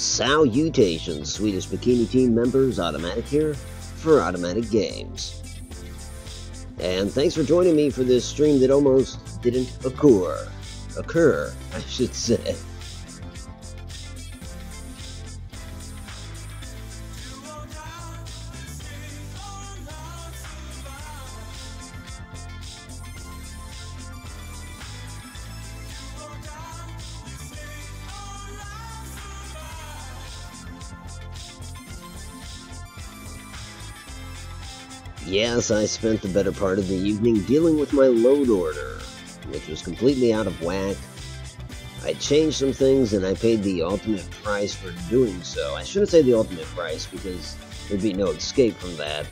Salutations, Swedish Bikini Team members, Automatic here for Automatic Games. And thanks for joining me for this stream that almost didn't occur, I should say. Yes, I spent the better part of the evening dealing with my load order, which was completely out of whack. I changed some things and I paid the ultimate price for doing so. I shouldn't say the ultimate price because there'd be no escape from that.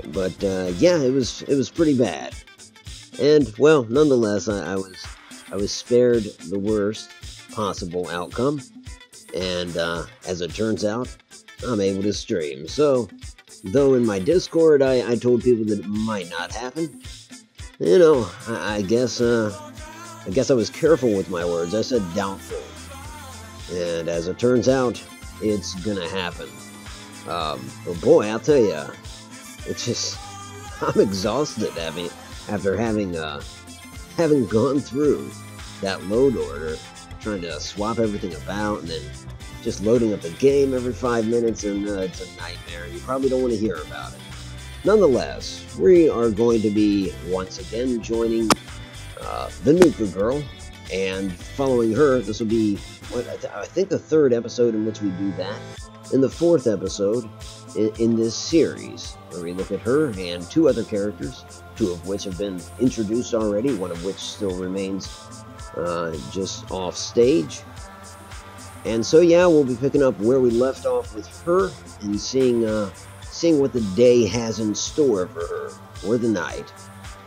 But yeah, it was pretty bad. And well, nonetheless, I was spared the worst possible outcome. And as it turns out, I'm able to stream. So, though in my Discord I told people that it might not happen, you know, I guess I was careful with my words. I said doubtful. And as it turns out, it's gonna happen. But boy, I'll tell you, it's just, I'm exhausted after having gone through that load order, trying to swap everything about, and then just loading up a game every 5 minutes, and it's a nightmare. You probably don't want to hear about it. Nonetheless, we are going to be once again joining the Nuka-Girl, and following her, this will be, I think the third episode in which we do that, and the fourth episode in this series, where we look at her and two other characters, two of which have been introduced already, one of which still remains just off stage. And so yeah, we'll be picking up where we left off with her and seeing what the day has in store for her, or the night,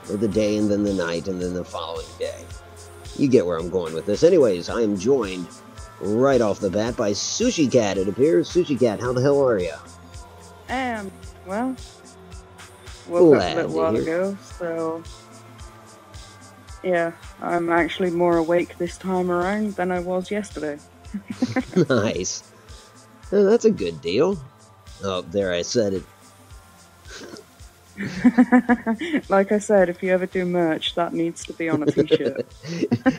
or the day and then the night and then the following day. You get where I'm going with this. Anyways, I am joined right off the bat by Sushi Cat, it appears. Sushi Cat, how the hell are you? Well, woke up a little while ago, so yeah, I'm actually more awake this time around than I was yesterday. Nice. Oh, that's a good deal. Oh, there, I said it. Like I said, if you ever do merch, that needs to be on a t-shirt.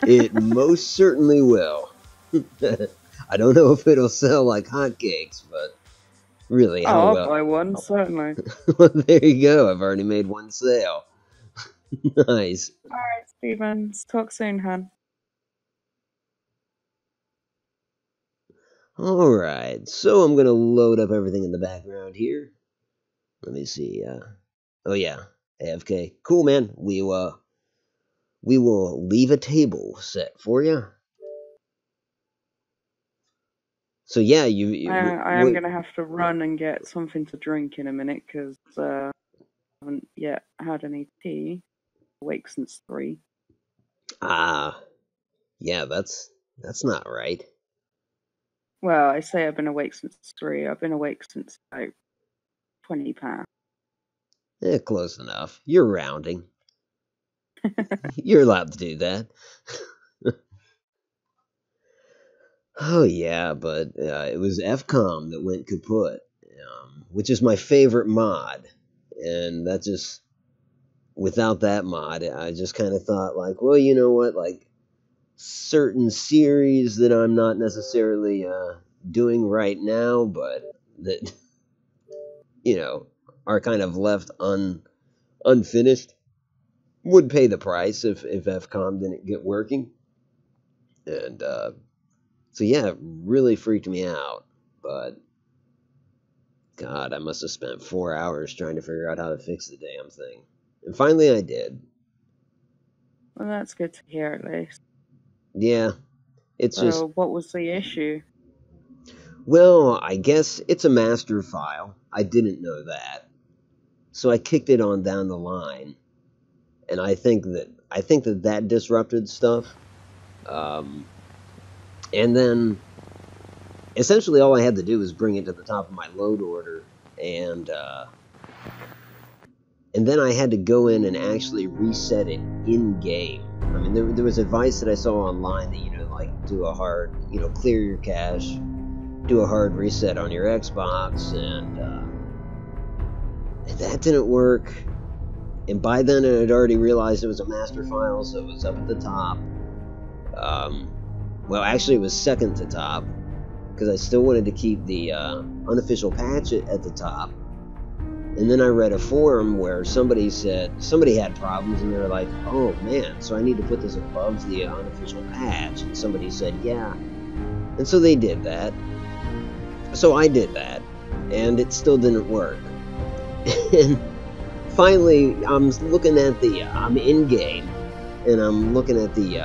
It most certainly will. I don't know if it'll sell like hotcakes, but really, how well? I'll buy one, certainly. Well, there you go. I've already made one sale. Nice. Alright, Steven. Talk soon, hun. Alright, so I'm gonna load up everything in the background here. Let me see, oh yeah, AFK. Cool, man. We will leave a table set for you. So yeah, I am gonna have to run and get something to drink in a minute, because I haven't yet had any tea. Awake since 3. Ah, yeah, that's not right. Well, I say I've been awake since 3. I've been awake since about 20 past. Close enough. You're rounding. You're allowed to do that. Oh yeah, but it was FCOM that went kaput, which is my favorite mod, and that just, without that mod, I just kind of thought, like, well, you know what, like, certain series that I'm not necessarily doing right now, but that, you know, are kind of left unfinished, would pay the price if FCOM didn't get working. And so yeah, it really freaked me out. But God, I must have spent 4 hours trying to figure out how to fix the damn thing. And finally I did. Well, that's good to hear, at least. Yeah, it's just... So, what was the issue? Well, I guess it's a master file. I didn't know that. So I kicked it on down the line. And I think that disrupted stuff. And then essentially all I had to do was bring it to the top of my load order, and then I had to go in and actually reset it in-game. I mean, there was advice that I saw online that, you know, like, do a hard, you know, clear your cache, do a hard reset on your Xbox, and that didn't work. And by then, I had already realized it was a master file, so it was up at the top. Well, actually, it was second to top, because I still wanted to keep the unofficial patch at the top. And then I read a forum where somebody said somebody had problems, and they were like, "Oh man, so I need to put this above the unofficial patch." And somebody said, "Yeah," and so they did that. So I did that, and it still didn't work. And finally, I'm looking at I'm in game, and I'm looking at the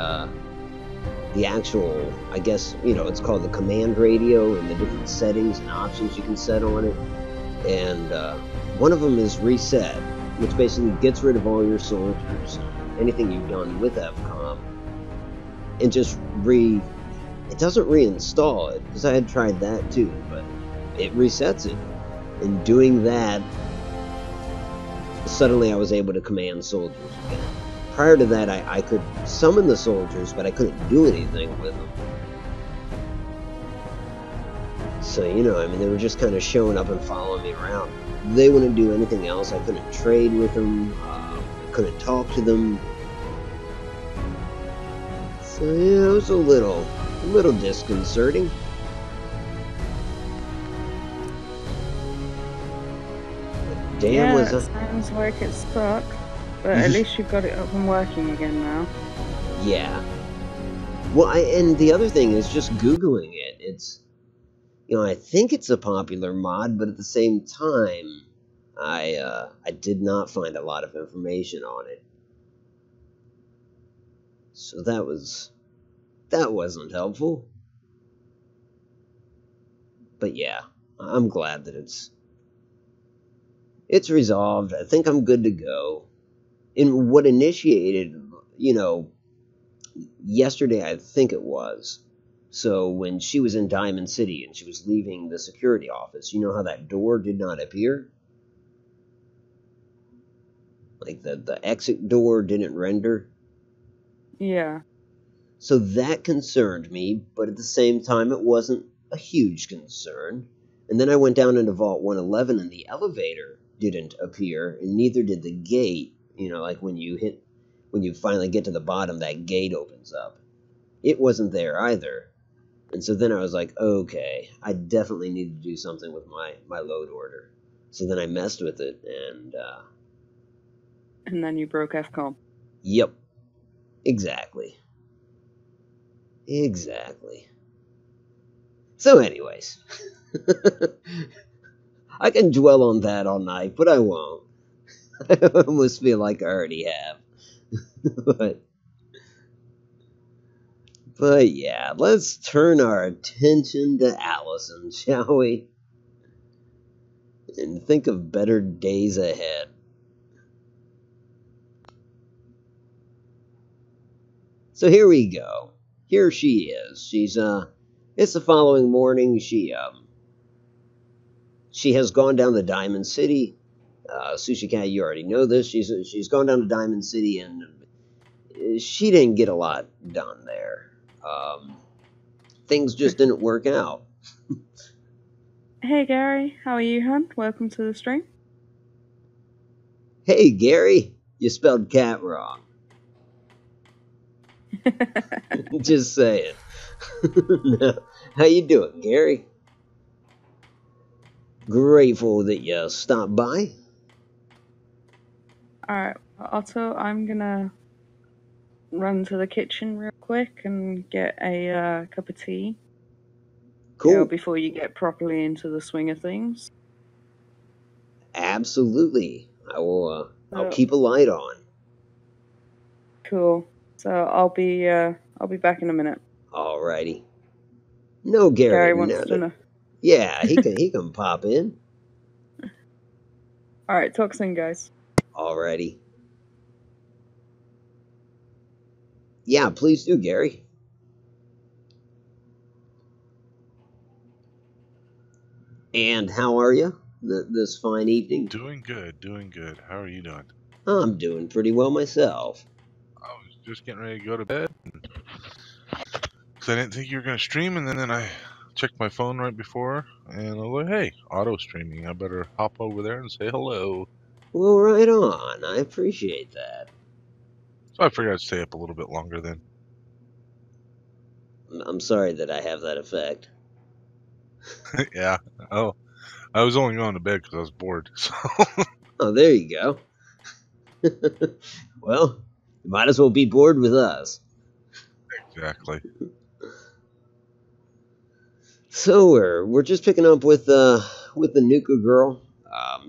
actual, I guess, it's called the command radio, and the different settings and options you can set on it. And one of them is reset, which basically gets rid of all your soldiers, anything you've done with FCOM, and just it doesn't reinstall it, because I had tried that too, but it resets it. And doing that, suddenly I was able to command soldiers again. Prior to that, I could summon the soldiers, but I couldn't do anything with them. So, I mean, they were just kind of showing up and following me around. They wouldn't do anything else. I couldn't trade with them. I couldn't talk to them. So, yeah, it was a little disconcerting. But damn, yeah, it sounds like it sucked. But at least you've got it up and working again now. Yeah. Well, and the other thing is just Googling it. It's, I think it's a popular mod, but at the same time, I did not find a lot of information on it. So that wasn't helpful. But yeah, I'm glad that it's resolved. I think I'm good to go. And what initiated, yesterday, I think it was. So when she was in Diamond City and she was leaving the security office, you know how that door did not appear? Like the exit door didn't render? Yeah. So that concerned me, but at the same time, it wasn't a huge concern. And then I went down into Vault 111 and the elevator didn't appear, and neither did the gate. Like when you finally get to the bottom, that gate opens up. It wasn't there either. And so then I was like, okay, I definitely need to do something with my load order. So then I messed with it, and then you broke FCOM. Yep. Exactly. So anyways, I can dwell on that all night, but I won't. I almost feel like I already have. But yeah, let's turn our attention to Allison, shall we? And think of better days ahead. So here we go. Here she is. It's the following morning. She has gone down to Diamond City. Sushi Cat, you already know this. She's gone down to Diamond City, and she didn't get a lot done there. Things just didn't work out. Hey Gary, how are you, hon? Welcome to the stream. Hey Gary, you spelled cat wrong. Just saying. How you doing, Gary? Grateful that you stopped by. Alright, Otto, I'm gonna run to the kitchen real quick and get a cup of tea. Cool. Before you get properly into the swing of things. Absolutely. I will. I'll keep a light on. Cool. So I'll be back in a minute. Alrighty. No, Gary wants to know. Yeah, he can pop in. Alright, talk soon, guys. Alrighty. Yeah, please do, Gary. And how are you this fine evening? Doing good. How are you doing? I'm doing pretty well myself. I was just getting ready to go to bed. Because I didn't think you were going to stream, and then I checked my phone right before, and I was like, hey, Otto streaming. I better hop over there and say hello. Well, right on. I appreciate that. So I figured I'd stay up a little bit longer then. I'm sorry that I have that effect. Yeah. Oh, I was only going to bed because I was bored. So. Oh, there you go. Well, you might as well be bored with us. Exactly. So we're just picking up with the Nuka-Girl.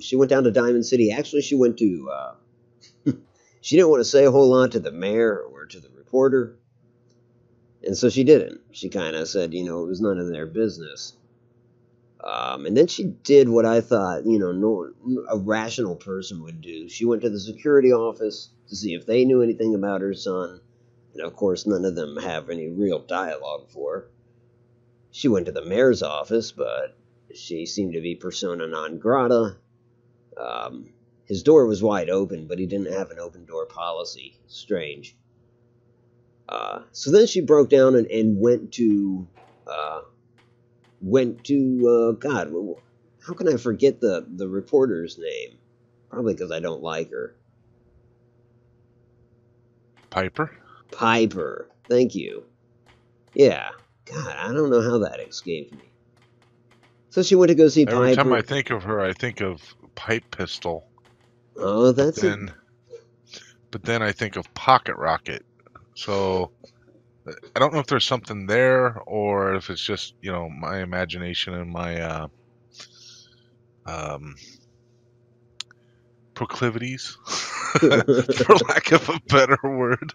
She went down to Diamond City. Actually, she went to. She didn't want to say a whole lot to the mayor or to the reporter, and so she didn't. She kind of said, it was none of their business. And then she did what I thought, a rational person would do. She went to the security office to see if they knew anything about her son. And of course, none of them have any real dialogue for her. She went to the mayor's office, but she seemed to be persona non grata. His door was wide open, but he didn't have an open door policy. Strange. So then she broke down and went to God, how can I forget the reporter's name? Probably because I don't like her. Piper? Piper. Thank you. Yeah. God, I don't know how that escaped me. So she went to go see Piper. Every time I think of her, I think of Pipe Pistol. Oh, that's it. But then I think of Pocket Rocket. So I don't know if there's something there or if it's just, my imagination and my proclivities, for lack of a better word.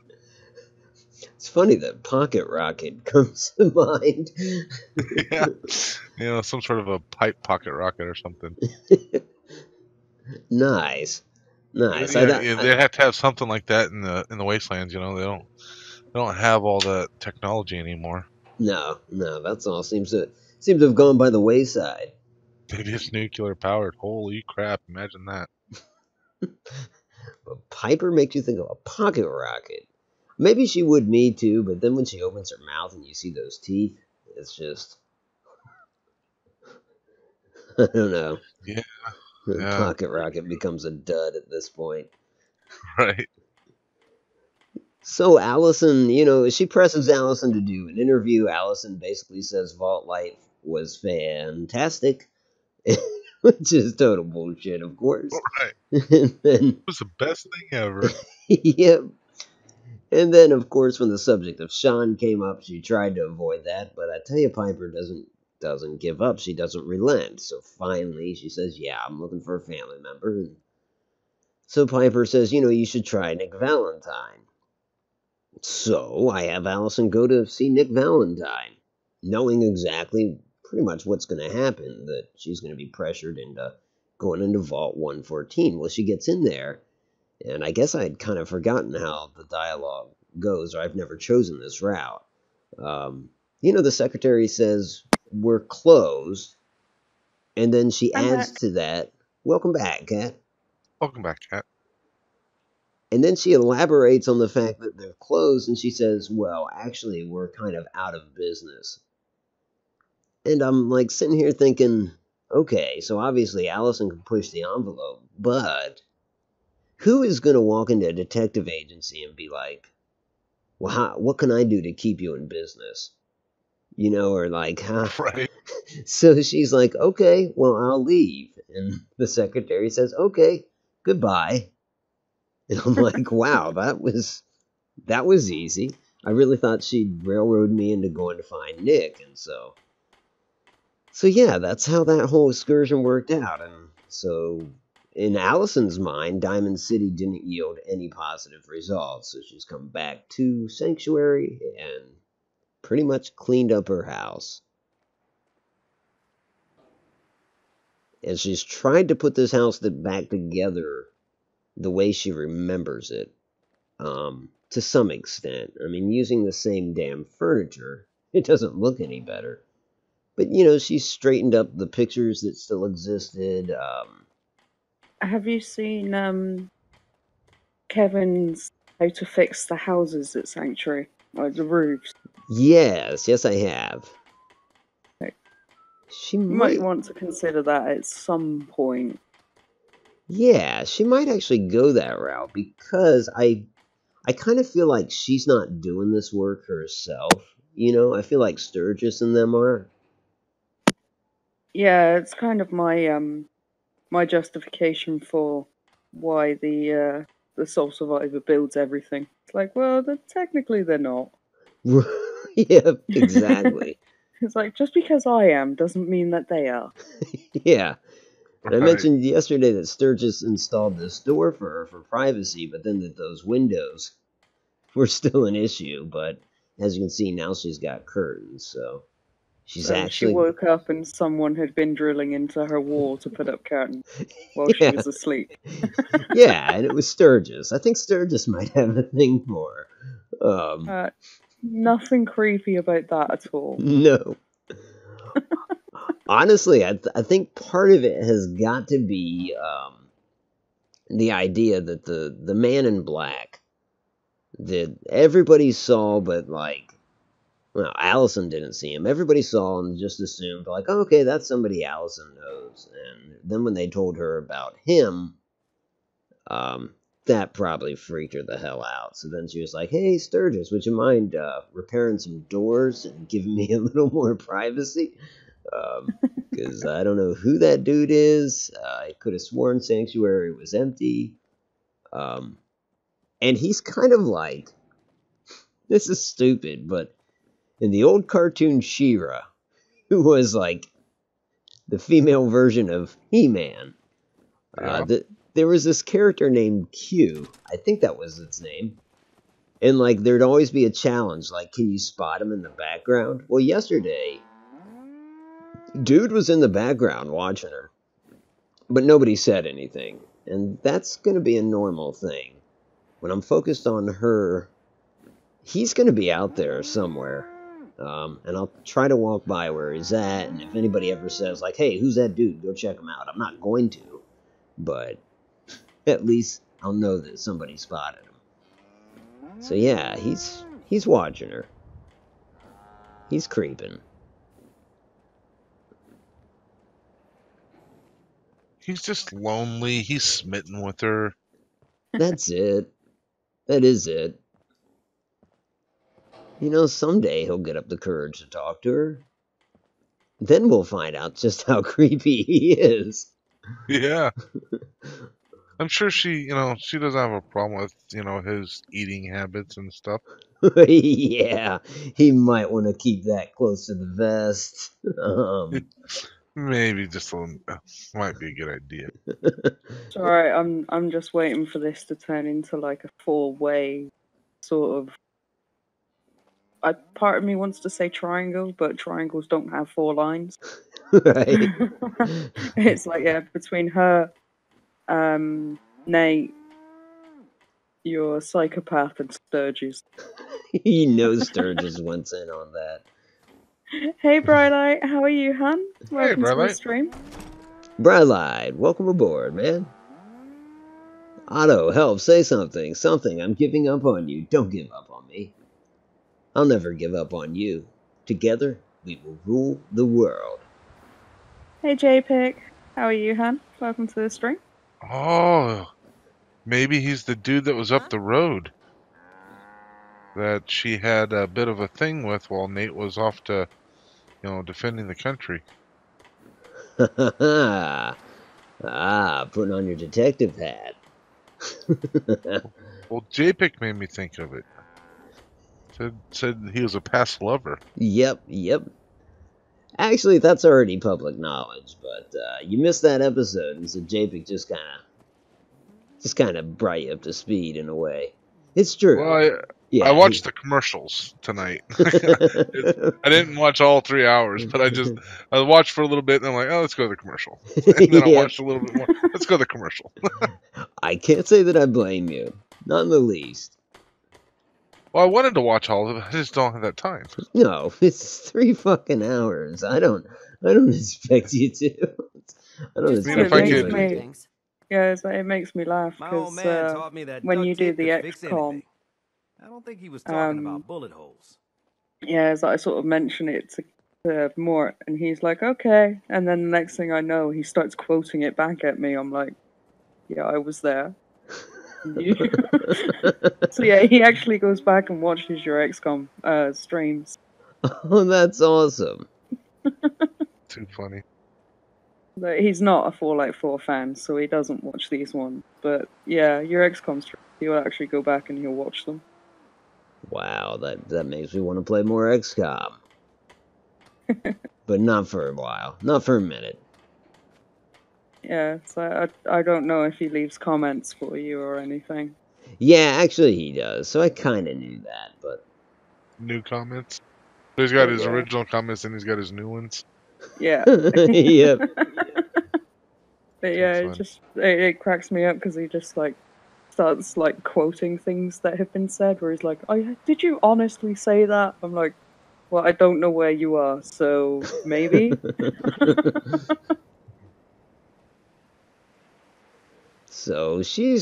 It's funny that Pocket Rocket comes to mind. Yeah, some sort of a pipe pocket rocket or something. Nice. Yeah, they have to have something like that in the wastelands. They don't have all that technology anymore. No, that's all seems to have gone by the wayside. Maybe it's nuclear powered. Holy crap! Imagine that. But Piper makes you think of a pocket rocket. Maybe she would me too, but then when she opens her mouth and you see those teeth, it's just I don't know. Yeah. Pocket rocket becomes a dud at this point. Right. So Allison, she presses Allison to do an interview. Allison basically says Vault Life was fantastic, which is total bullshit, of course. Right. And then, it was the best thing ever. Yep. And then, of course, when the subject of Sean came up, she tried to avoid that. But I tell you, Piper doesn't give up. She doesn't relent. So finally, she says, "Yeah, I'm looking for a family member." And so Piper says, "You should try Nick Valentine." So I have Allison go to see Nick Valentine, knowing exactly pretty much what's going to happen, that she's going to be pressured into going into Vault 114. Well, she gets in there, and I guess I'd kind of forgotten how the dialogue goes, or I've never chosen this route. The secretary says, "We're closed," and then she adds to that, "Welcome back, Kat." Welcome back, Kat. And then she elaborates on the fact that they're closed, and she says, "Well, actually, we're kind of out of business." And I'm like sitting here thinking, okay, so obviously Allison can push the envelope, but who is going to walk into a detective agency and be like, "Well, what can I do to keep you in business?" Or like, huh? Right. So she's like, "Okay, well, I'll leave." And the secretary says, "Okay, goodbye." And I'm like, wow, that was easy. I really thought she'd railroad me into going to find Nick, and so yeah, that's how that whole excursion worked out. And so in Allison's mind, Diamond City didn't yield any positive results, so she's come back to Sanctuary and pretty much cleaned up her house. And she's tried to put this house back together the way she remembers it. To some extent. I mean, using the same damn furniture, it doesn't look any better. But, she straightened up the pictures that still existed. Have you seen Kevin's How to Fix the Houses at Sanctuary? Like the roofs? Yes, I have. She might might want to consider that at some point. Yeah, she might actually go that route because I kind of feel like she's not doing this work herself. I feel like Sturgis and them are. Yeah, it's kind of my justification for why the sole survivor builds everything. It's like, well, technically they're not. Yeah, exactly. It's like, just because I am doesn't mean that they are. Yeah. And I Right. mentioned yesterday that Sturgis installed this door for her for privacy, but then that those windows were still an issue. But as you can see, now she's got curtains, so she's So she actually. woke up and someone had been drilling into her wall to put up curtains while she Yeah. was asleep. Yeah, and it was Sturgis. I think Sturgis might have a thing for her. Nothing creepy about that at all. No. Honestly, I think part of it has got to be the idea that the man in black that everybody saw, but well, Allison didn't see him. Everybody saw and just assumed, like, oh, okay, that's somebody Allison knows. And then when they told her about him, that probably freaked her the hell out. So then she was like, hey, Sturgis, would you mind repairing some doors and giving me a little more privacy? Because I don't know who that dude is. I could have sworn Sanctuary was empty. Um, and he's kind of like, this is stupid, but in the old cartoon She-Ra, who was like the female version of He-Man, Yeah. there was this character named Q. I think that was its name. And like there'd always be a challenge, like, can you spot him in the background? Well, yesterday, dude was in the background watching her, but nobody said anything. And that's going to be a normal thing. When I'm focused on her, he's going to be out there somewhere. And I'll try to walk by where he's at. And if anybody ever says, like, hey, who's that dude? Go check him out. I'm not going to. But at least I'll know that somebody spotted him. So yeah, he's watching her. He's creeping. He's just lonely. He's smitten with her. That's it. That is it. Someday he'll get up the courage to talk to her. Then we'll find out just how creepy he is. Yeah. I'm sure she doesn't have a problem with, his eating habits and stuff. Yeah, he might want to keep that close to the vest. Maybe just a little, might be a good idea. It's alright, I'm just waiting for this to turn into like a four-way sort of. Part of me wants to say triangle, but triangles don't have four lines. Right. It's like, yeah, between her, Nate, your psychopath, and Sturgis. He knows Sturgis went in on that. Hey, Brightlight, how are you, hun? Welcome to the Brightlight. stream. Brightlight, welcome aboard, man. Otto, help, say something. Something. I'm giving up on you. Don't give up on me. I'll never give up on you. Together, we will rule the world. Hey, JPIC, how are you, hun? Welcome to the stream. Oh, maybe he's the dude that was up the road that she had a bit of a thing with while Nate was off to, defending the country. Putting on your detective hat. Well, JPIC made me think of it. Said he was a past lover. Yep. Actually, that's already public knowledge, but you missed that episode, and so JPEG just kind of brought you up to speed in a way. It's true. Well, I watched the commercials tonight. I didn't watch all 3 hours, but I watched for a little bit, and I'm like, oh, let's go to the commercial. And then I watched a little bit more. Let's go to the commercial. I can't say that I blame you, not in the least. Well, I wanted to watch all of it. I just don't have that time. No, it's 3 fucking hours. I don't expect you to. I don't expect if I you could- to. Yeah, it makes me laugh because when you do the XCOM, I don't think he was talking about bullet holes. yeah, as I sort of mention it to more, and he's like, okay. And then the next thing I know, he starts quoting it back at me. I'm like, yeah, I was there. So yeah, he actually goes back and watches your XCOM streams. Oh, that's awesome. Too funny. Like, he's not a Fallout 4 fan, so he doesn't watch these ones. But yeah, your XCOM streams, he'll actually go back and he'll watch them. Wow, that makes me want to play more XCOM. But not for a while. Not for a minute. Yeah, so I don't know if he leaves comments for you or anything. Yeah, actually he does, so I kind of knew that, but... New comments? He's got his original comments and he's got his new ones. Yeah. Yep. But yeah, it cracks me up because he just like starts like quoting things that have been said, where he's like, "Oh, did you honestly say that?" I'm like, "Well, I don't know where you are, so maybe." So she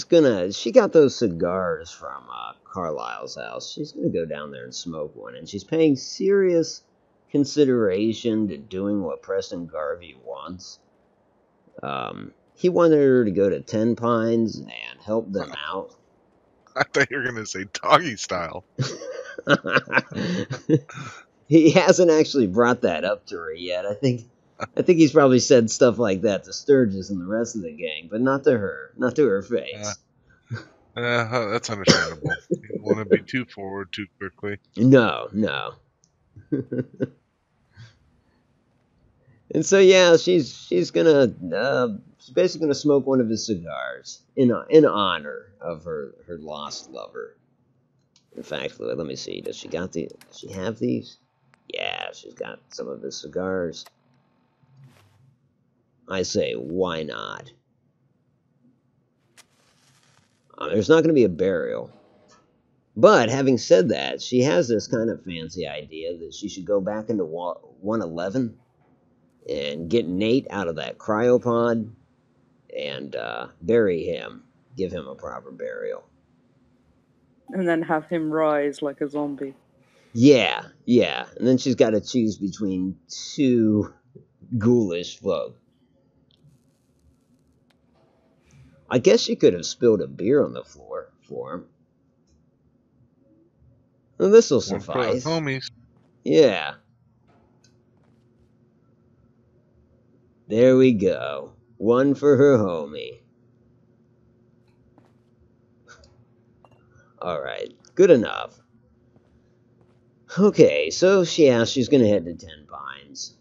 got those cigars from Carlisle's house. She's gonna go down there and smoke one, and she's paying serious consideration to doing what Preston Garvey wants. He wanted her to go to Ten Pines and help them out. I thought you were gonna say doggy style. He hasn't actually brought that up to her yet. I think he's probably said stuff like that to Sturgis and the rest of the gang, but not to her. Not to her face. That's understandable. You don't want to be too forward too quickly. No. And so yeah, she's basically gonna smoke one of his cigars in honor of her lost lover. In fact, let me see. Does she have these? Yeah, she's got some of his cigars. I say, why not? There's not going to be a burial. But having said that, she has this kind of fancy idea that she should go back into 111 and get Nate out of that cryopod and bury him. Give him a proper burial. And then have him rise like a zombie. Yeah. And then she's got to choose between two ghoulish folk. I guess she could have spilled a beer on the floor for him. Well, this'll suffice. Homies. Yeah. There we go. One for her homie. Alright, good enough. Okay, so she's gonna head to Ten Pines.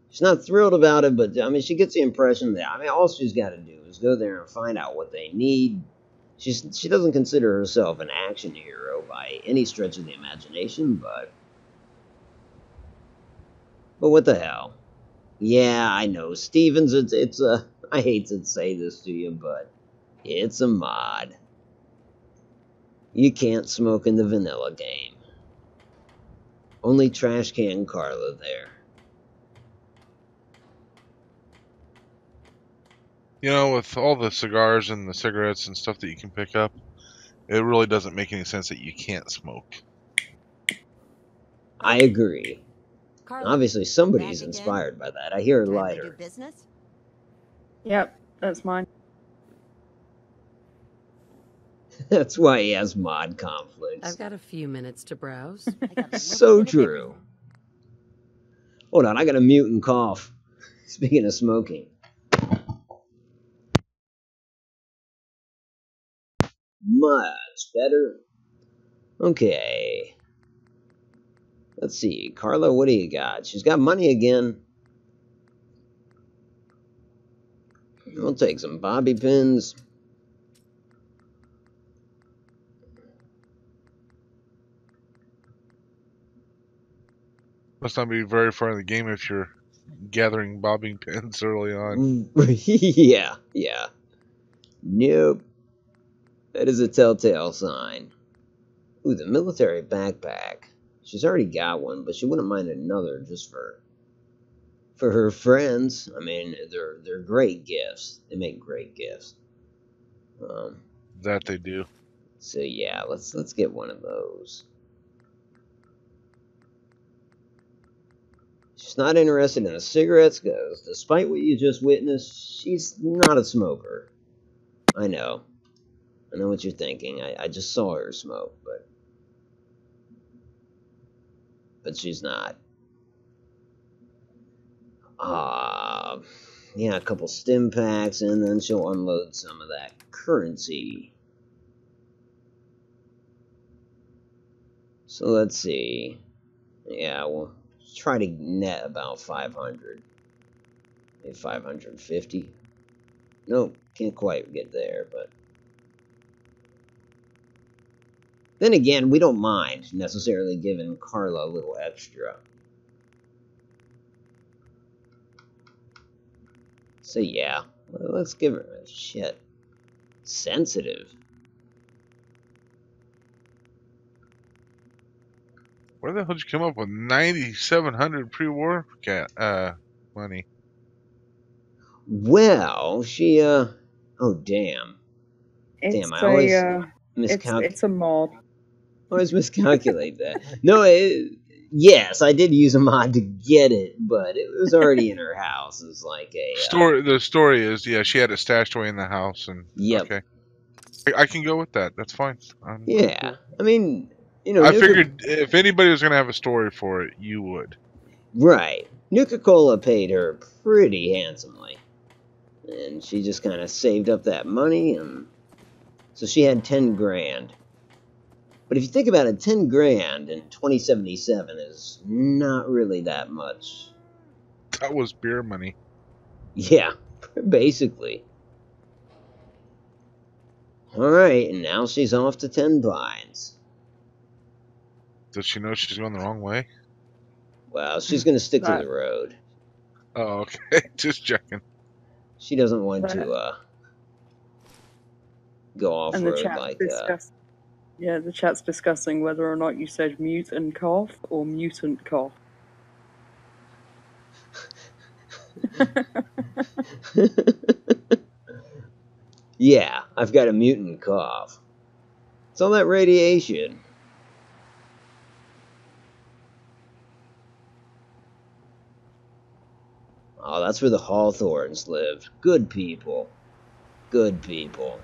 She's not thrilled about it, but, I mean, she gets the impression that, I mean, all she's got to do is go there and find out what they need. She doesn't consider herself an action hero by any stretch of the imagination, but what the hell? Yeah, I know, Stevens, it's a, I hate to say this to you, but it's a mod. You can't smoke in the vanilla game. Only Trash Can Carla there. You know, with all the cigars and the cigarettes and stuff that you can pick up, it really doesn't make any sense that you can't smoke. I agree. Carla, obviously, somebody's inspired by that. I hear a lighter. Business? Yep, that's mine. That's why he has mod conflicts. I've got a few minutes to browse. So true. Hold on, I gotta mute and cough. Speaking of smoking. Much better. Okay. Let's see. Carla, what do you got? She's got money again. We'll take some bobby pins. Must not be very far in the game if you're gathering bobbing pins early on. Yeah. Nope. That is a telltale sign. Ooh, the military backpack. She's already got one, but she wouldn't mind another just for her friends. I mean, they're great gifts. They make great gifts. That they do. So yeah, let's get one of those. She's not interested in the cigarettes because, despite what you just witnessed, she's not a smoker. I know what you're thinking. I just saw her smoke, but she's not. Yeah, a couple stim packs, and then she'll unload some of that currency. So let's see. Yeah, we'll try to net about 500. Maybe 550. Nope, can't quite get there, but... Then again, we don't mind necessarily giving Carla a little extra. So yeah, let's give her a shit. Sensitive. Where the hell did you come up with 9,700 pre-war money? Well, she oh damn. It's I always it's a mod. I always miscalculate that. No, yes, I did use a mod to get it, but it was already in her house. It's like a The story is, yeah, she had it stashed away in the house, and yep. Okay, I can go with that. That's fine. I'm Yeah, cool. I mean, you know, I figured if anybody was gonna have a story for it, you would. Right, Nuka-Cola paid her pretty handsomely, and she just kind of saved up that money, and so she had 10 grand. But if you think about it, 10 grand in 2077 is not really that much. That was beer money. Yeah, basically. Alright, and now she's off to 10 Pines. Does she know she's going the wrong way? Well, she's going to stick to the road. Oh, okay. Just checking. She doesn't want to go off-road like Yeah, the chat's discussing whether or not you said mute and cough or mutant cough. Yeah, I've got a mutant cough. It's all that radiation. Oh, that's where the Hawthorns live. Good people. Good people.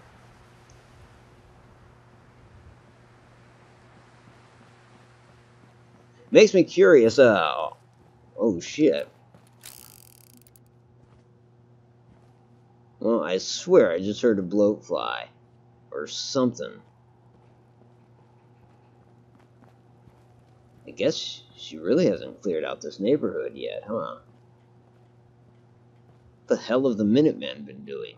Makes me curious, oh shit. Well, I swear I just heard a bloat fly. Or something. I guess she really hasn't cleared out this neighborhood yet, huh? What the hell have the Minutemen been doing?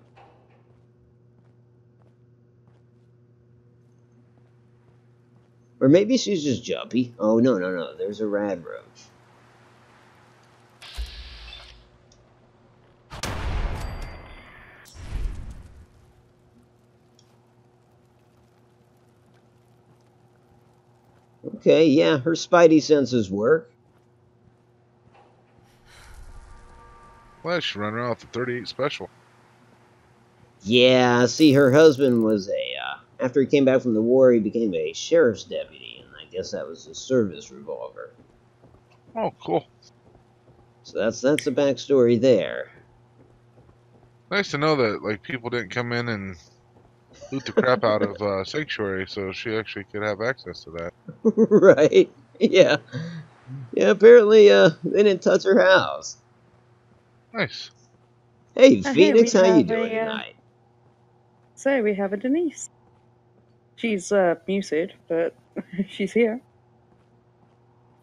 Or maybe she's just jumpy. Oh, no, there's a rad roach. Okay, yeah, her spidey senses work. Well, she run around with the 38 special. Yeah, see, her husband was after he came back from the war, he became a sheriff's deputy, and I guess that was his service revolver. Oh, cool. So that's the backstory there. Nice to know that, like, people didn't come in and loot the crap out of Sanctuary, so she actually could have access to that. Right? Yeah. Yeah, apparently, they didn't touch her house. Nice. Hey, Phoenix, how you doing tonight? So, we have a Denise. She's, muted, but she's here.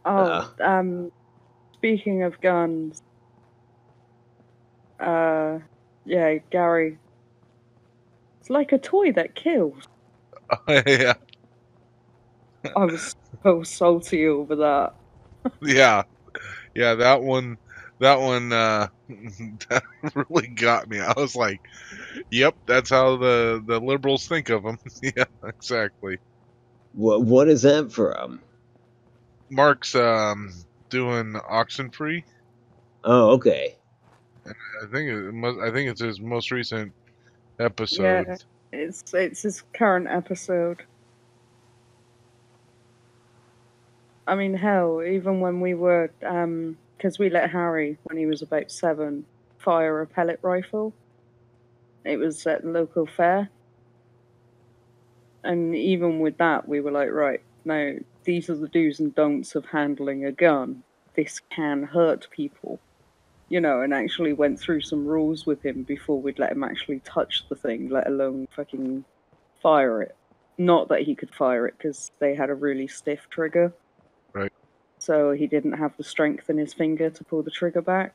Oh, speaking of guns, yeah, Gary. It's like a toy that kills. Yeah. I was so salty over that. Yeah. Yeah, that one, that really got me. I was like, yep, that's how the liberals think of them. Yeah, exactly. What is that from? Mark's doing Oxenfree. Oh, okay. I think it's his most recent episode. Yeah, it's his current episode. I mean, hell, even when we were because we let Harry, when he was about 7, fire a pellet rifle. It was at the local fair. And even with that, we were like, right, now, these are the do's and don'ts of handling a gun. This can hurt people. You know, and actually went through some rules with him before we'd let him actually touch the thing, let alone fucking fire it. Not that he could fire it, because they had a really stiff trigger. Right. So he didn't have the strength in his finger to pull the trigger back.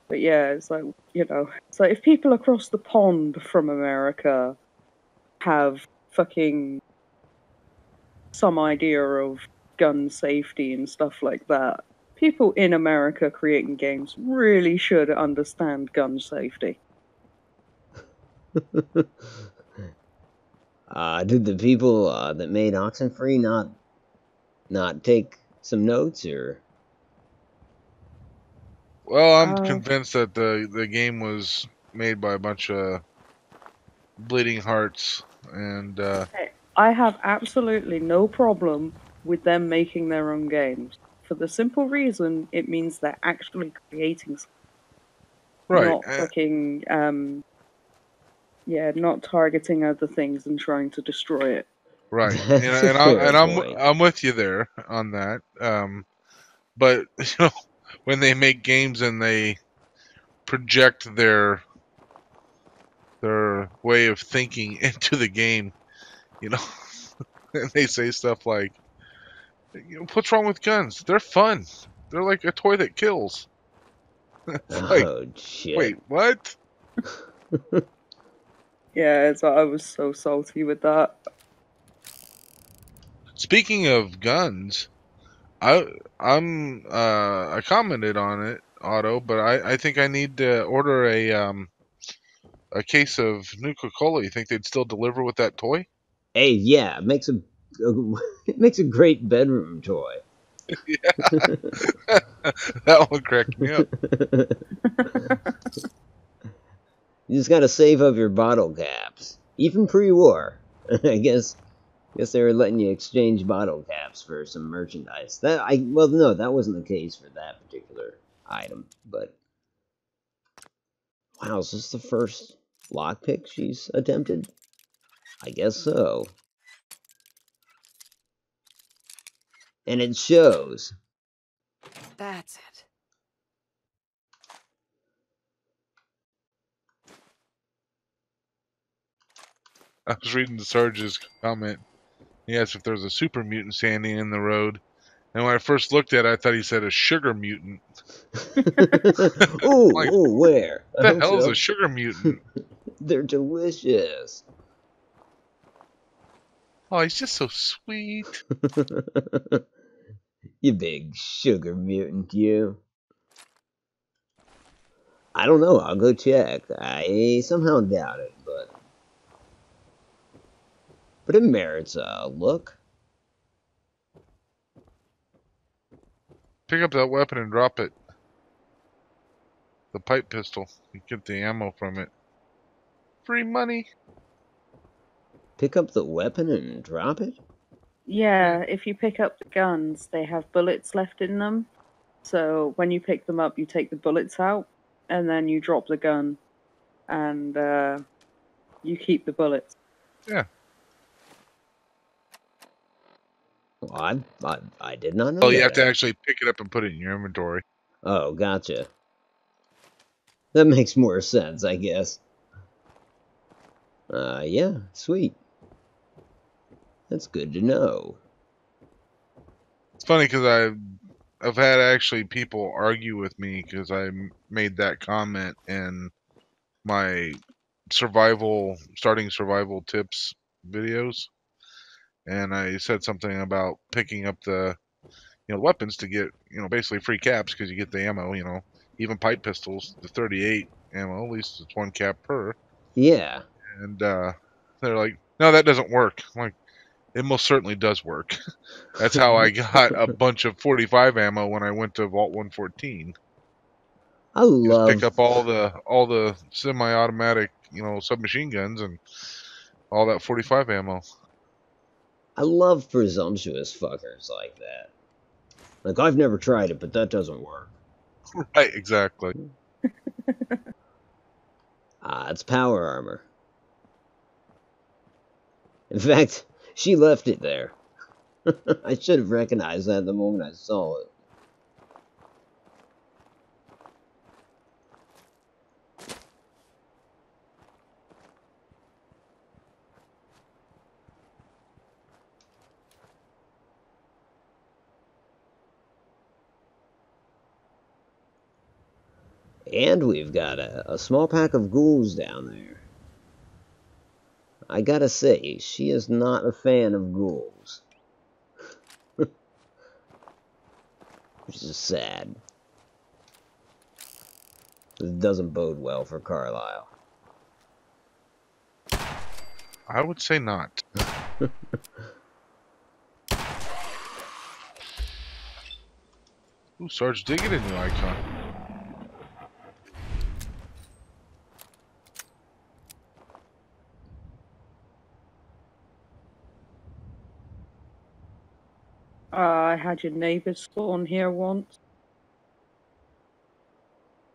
But yeah, it's like, you know, it's like if people across the pond from America have fucking some idea of gun safety and stuff like that, people in America creating games really should understand gun safety. Did the people that made Oxenfree not take some notes, or? Well, I'm convinced that the game was made by a bunch of bleeding hearts, and I have absolutely no problem with them making their own games, for the simple reason it means they're actually creating something. right, Not fucking not targeting other things and trying to destroy it. right. That's a fair point. I'm with you there on that. But you know, when they make games and they project their way of thinking into the game, you know, and they say stuff like, you know, "What's wrong with guns? They're fun. They're like a toy that kills." It's like, Oh shit! wait, what? Yeah, I was so salty with that. Speaking of guns, I commented on it, Otto, but I think I need to order a case of Nuka-Cola. You think they'd still deliver with that toy? Hey, yeah, it makes a it makes a great bedroom toy. That one cracked me up. You just gotta save up your bottle caps, even pre-war. I guess they were letting you exchange bottle caps for some merchandise. Well, no, that wasn't the case for that particular item. But wow, is this the first lockpick she's attempted? I guess so. And it shows. That's it. I was reading Sarge's comment. He asked if there was a super mutant standing in the road. And when I first looked at it, I thought he said a sugar mutant. Ooh, Like, ooh, where? what the hell is a sugar mutant? They're delicious. Oh, he's just so sweet. You big sugar mutant, you. I don't know. I'll go check. I somehow doubt it, but it merits a look. Pick up that weapon and drop it. The pipe pistol. You get the ammo from it. Free money. Pick up the weapon and drop it? Yeah, if you pick up the guns, they have bullets left in them. So when you pick them up, you take the bullets out, and then you drop the gun, and you keep the bullets. Yeah. Well, I did not know Oh, that. you have to actually pick it up and put it in your inventory. Oh, gotcha. That makes more sense, I guess. Yeah, sweet. That's good to know. It's funny because I've had actually people argue with me because I made that comment in my starting survival tips videos, and I said something about picking up the weapons to get basically free caps because you get the ammo. Even pipe pistols, the 38 ammo, at least it's one cap per. Yeah. And they're like, no, that doesn't work. I'm like, it most certainly does work. That's how I got a bunch of 45 ammo when I went to Vault 114. I You just love pick up all the semi-automatic, submachine guns and all that 45 ammo. I love presumptuous fuckers like that. Like, I've never tried it, but that doesn't work. Right, exactly. It's power armor. In fact, she left it there. I should have recognized that the moment I saw it. And we've got a small pack of ghouls down there. I gotta say, she is not a fan of ghouls. Which is sad. It doesn't bode well for Carlisle. I would say not. Ooh, Sarge did get a new icon. I had your neighbours spawn here once.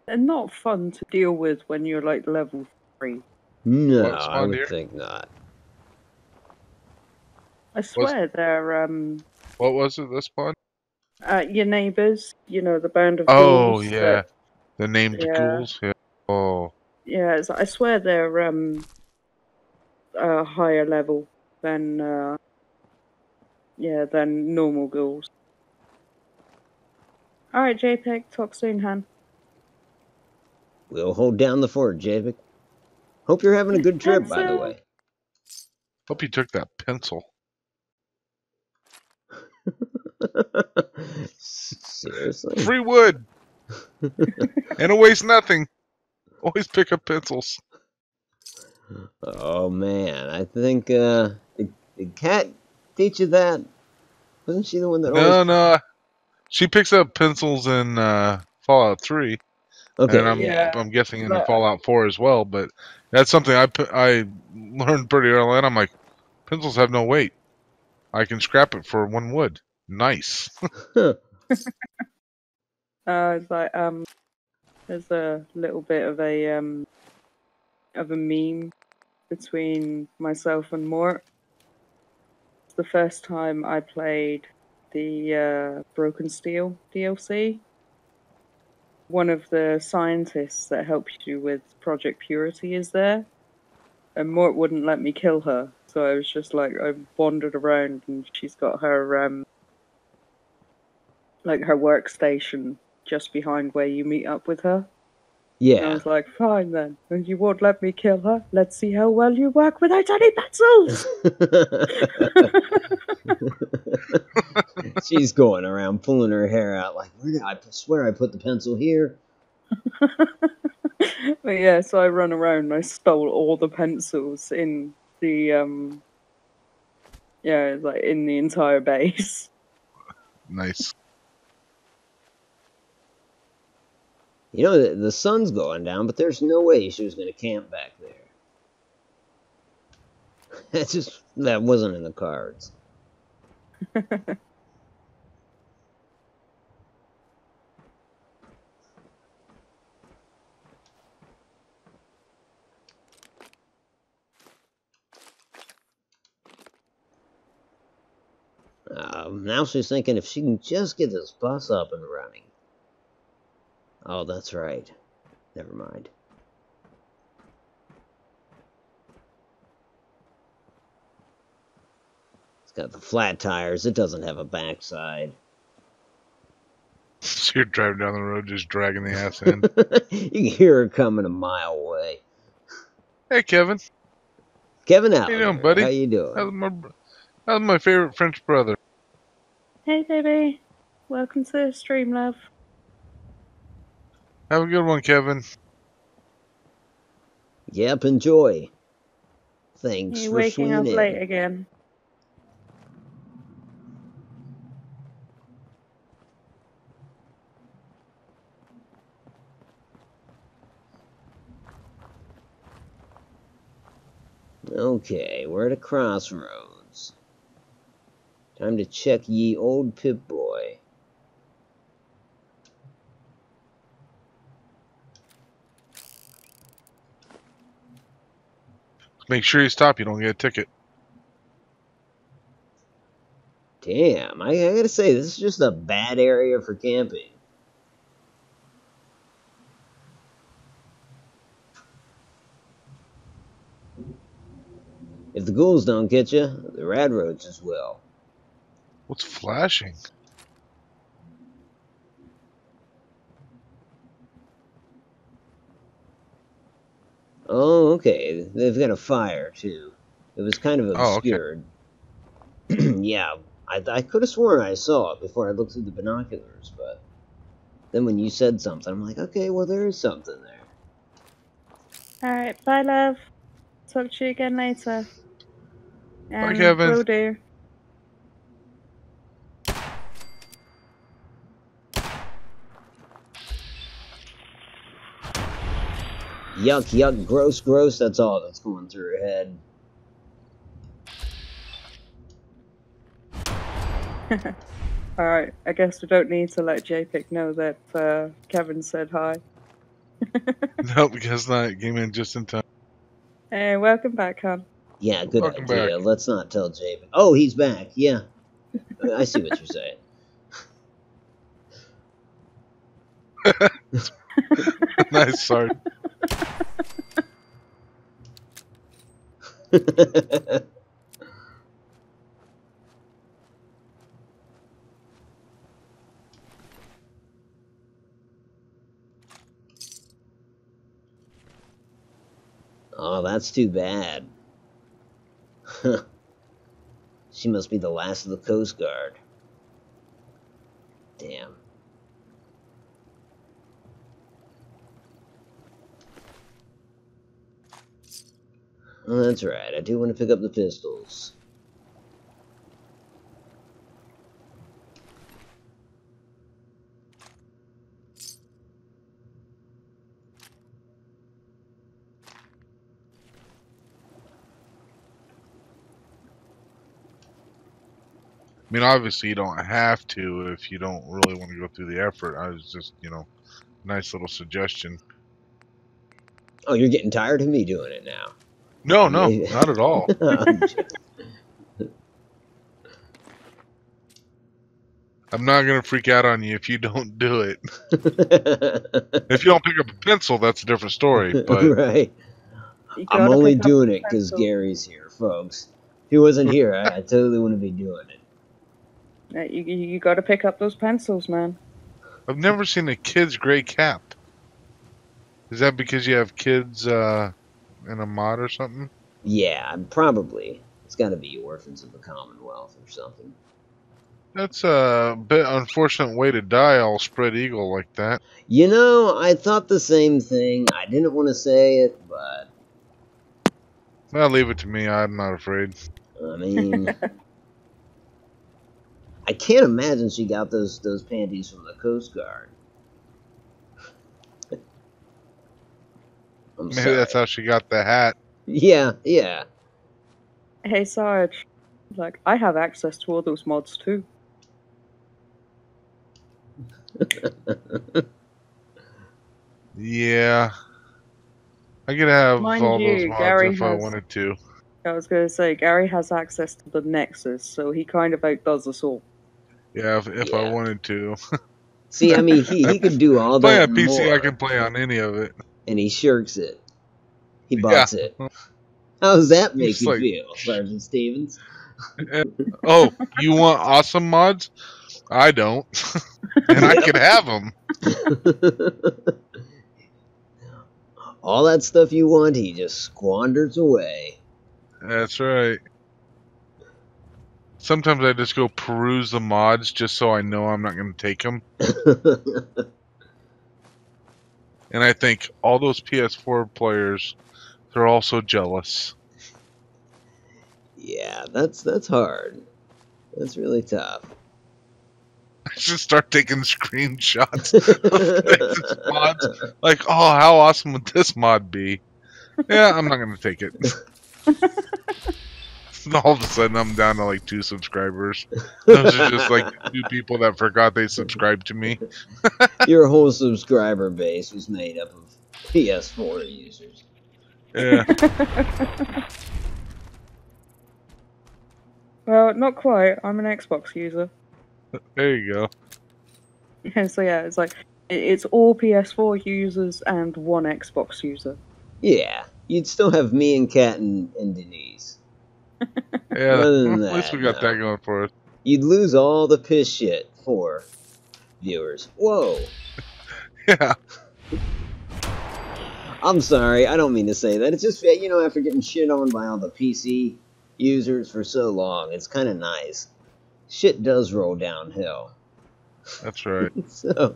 They're not fun to deal with when you're like level 3. No, What I spawned would here? think not. I swear they're What was it that spawned? your neighbours, you know, the band of Oh, ghouls. yeah. The named Yeah. ghouls? Yeah. Oh. Yeah, I swear they're higher level than than normal ghouls. Alright, JPEG, talk soon, Han. We'll hold down the fort, Javik. Hope you're having a good trip, by the Pencil. way. Hope you took that pencil. Seriously? Free wood! And it wastes nothing. Always pick up pencils. Oh man, I think did Kat teach you that? Wasn't she the one that always? No. She picks up pencils in Fallout 3. And Okay, yeah. I'm guessing in the Fallout 4 as well, but that's something I learned pretty early on. I'm like, pencils have no weight. I can scrap it for 1 wood. Nice. It's like there's a little bit of a meme between myself and Mort. It's the first time I played the Broken Steel DLC. One of the scientists that helps you with Project Purity is there, and Mort wouldn't let me kill her, so I was just like, I wandered around, and she's got her like her workstation just behind where you meet up with her. And I Yeah. was like, fine then, and you won't let me kill her. Let's see how well you work without any pencils. She's going around pulling her hair out like, where did I swear I put the pencil here? But yeah, so I run around and I stole all the pencils in the like in the entire base. Nice. You know, the sun's going down, but there's no way she was going to camp back there. That wasn't in the cards. Now she's thinking if she can just get this bus up and running. Oh, that's right. Never mind. It's got the flat tires. It doesn't have a backside. So you're driving down the road just dragging the ass in. You can hear her coming a mile away. Hey, Kevin. Kevin How you doing, Allen, buddy? how you doing? How's my favorite French brother? Hey baby, welcome to the stream, love. Have a good one, Kevin. Yep, enjoy. Thanks You for waking up swinging late in. again? Okay, we're at a crossroads. Time to check ye old Pip-Boy. Make sure you stop. You don't get a ticket. Damn, I gotta say, this is just a bad area for camping. If the ghouls don't get you, the rad roaches will. What's flashing? Oh, okay. They've got a fire, too. It was kind of obscured. Oh, okay. Yeah, I could have sworn I saw it before I looked through the binoculars, but then when you said something, I'm like, okay, well, there is something there. Alright, bye, love. Talk to you again later. Bye, Kevin. Will do. Yuck, yuck, gross, gross, that's all that's going through her head. Alright, I guess we don't need to let JPEG know that Kevin said hi. Nope, because not. Came in just in time. Hey, welcome back, hon. Yeah, good Welcome idea. back. Let's not tell Jake. Oh, he's back. Yeah. I see what you're saying. Nice, sorry. Oh, that's too bad. She must be the last of the Coast Guard. Damn. Oh, that's right. I do want to pick up the pistols. I mean, obviously, you don't have to if you don't really want to go through the effort. I was just, nice little suggestion. Oh, you're getting tired of me doing it now. No, not at all. I'm not going to freak out on you if you don't do it. If you don't pick up a pencil, that's a different story. But right. I'm only doing it because Gary's here, folks. If he wasn't here, I totally wouldn't be doing it. You got to pick up those pencils, man. I've never seen a kid's gray cap. Is that because you have kids in a mod or something? Yeah, probably. It's got to be Orphans of the Commonwealth or something. That's a bit unfortunate way to die, all spread eagle like that. You know, I thought the same thing. I didn't want to say it, but... Well, leave it to me. I'm not afraid. I mean... I can't imagine she got those panties from the Coast Guard. Maybe that's how she got the hat. Yeah, yeah. Hey, Sarge. Like, I have access to all those mods, too. Yeah. I could have Mind all you, those mods Gary if I has- wanted to. I was going to say, Gary has access to the Nexus, so he kind of outdoes us all. Yeah, if I wanted to. See, I mean, he could do all Play that on and PC, more, I can play on any of it. and he shirks it. He bots it. How does that make It's you like- feel, Sergeant Stevens? Oh, you want awesome mods? I don't. And I could have them. All that stuff you want, he just squanders away. That's right. Sometimes I just go peruse the mods just so I know I'm not going to take them. And I think all those PS4 players, they're also jealous. Yeah, that's hard. That's really tough. I should start taking screenshots of these mods. Like, oh, how awesome would this mod be? Yeah, I'm not going to take it. All of a sudden, I'm down to like 2 subscribers. Those are just like 2 people that forgot they subscribed to me. Your whole subscriber base was made up of PS4 users. Yeah. Well, not quite. I'm an Xbox user. There you go. So yeah, it's like it's all PS4 users and one Xbox user. Yeah, you'd still have me and Kat and Denise. Yeah, Other than at least that, we got that no. going for us. You'd lose all the piss shit for viewers. Whoa. Yeah. I'm sorry, I don't mean to say that. It's just, you know, after getting shit on by all the PC users for so long, it's kind of nice. Shit does roll downhill. That's right. So,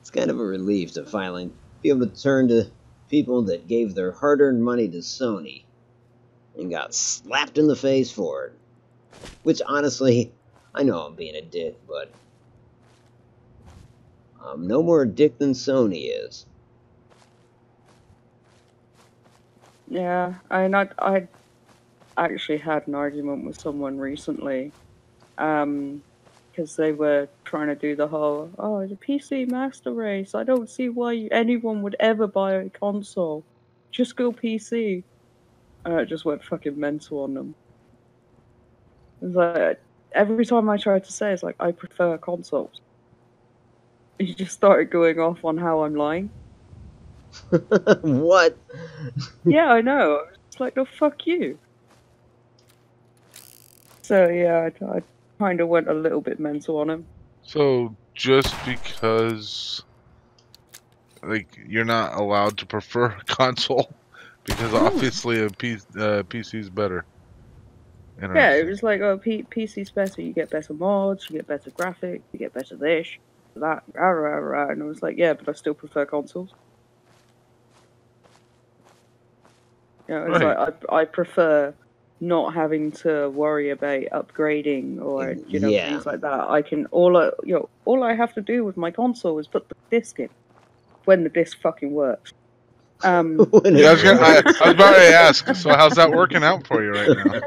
it's kind of a relief to finally be able to turn to people that gave their hard-earned money to Sony and got slapped in the face for it. Which, honestly, I know I'm being a dick, but I'm no more a dick than Sony is. Yeah, I actually had an argument with someone recently, because they were trying to do the whole, oh, the PC master race. I don't see why anyone would ever buy a console. Just go PC. And I just went fucking mental on them. It's like, every time I tried to say, it's like, I prefer consoles. He just started going off on how I'm lying. What? Yeah, I know. It's like, no, fuck you. So yeah, I kind of went a little bit mental on him. So just because, like, you're not allowed to prefer a console, because obviously a PC is better. Yeah, it was like, oh, PC's better. You get better mods, you get better graphics, you get better this, that, rah, rah, rah. And I was like, yeah, but I still prefer consoles. You know, it's Right. like I prefer not having to worry about upgrading or Yeah. things like that. I can all I have to do with my console is put the disc in when the disc fucking works. Yeah, I was about to ask. So how's that working out for you right now?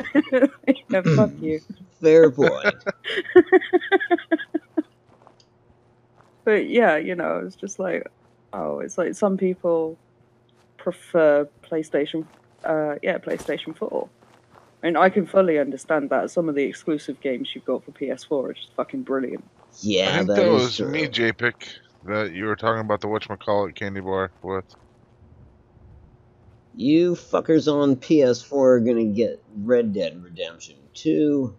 Yeah, fuck you. Fair point. But yeah, it's just like, oh, it's like some people prefer PlayStation 4. And I can fully understand that. Some of the exclusive games you've got for PS4 are just fucking brilliant. Yeah, I think that that is was true. me, JPick, that you were talking about the whatchamacallit candy bar with. You fuckers on PS4 are gonna get Red Dead Redemption 2.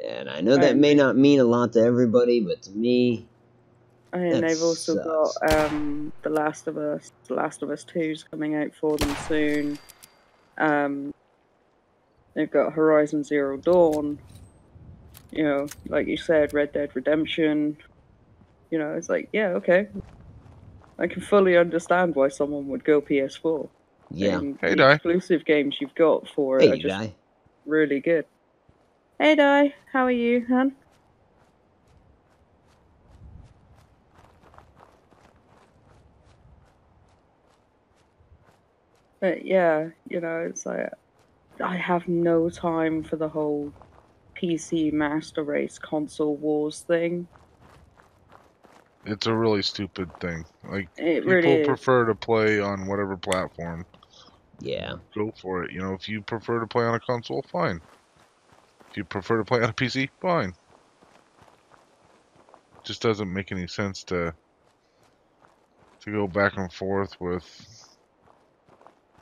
And I know that may not mean a lot to everybody, but to me, and they've also sucks. got The Last of Us. The Last of Us 2's coming out for them soon. They've got Horizon Zero Dawn. Like you said, Red Dead Redemption. It's like, yeah, okay. I can fully understand why someone would go PS4. Yeah. And Hey, the Di. exclusive games you've got for it are just really good. Hey, Di. How are you, hon? But yeah, it's like, I have no time for the whole PC Master Race console wars thing. It's a really stupid thing. Like, It people really is. prefer to play on whatever platform. Yeah. Go for it. If you prefer to play on a console, fine. If you prefer to play on a PC, fine. Just doesn't make any sense to go back and forth with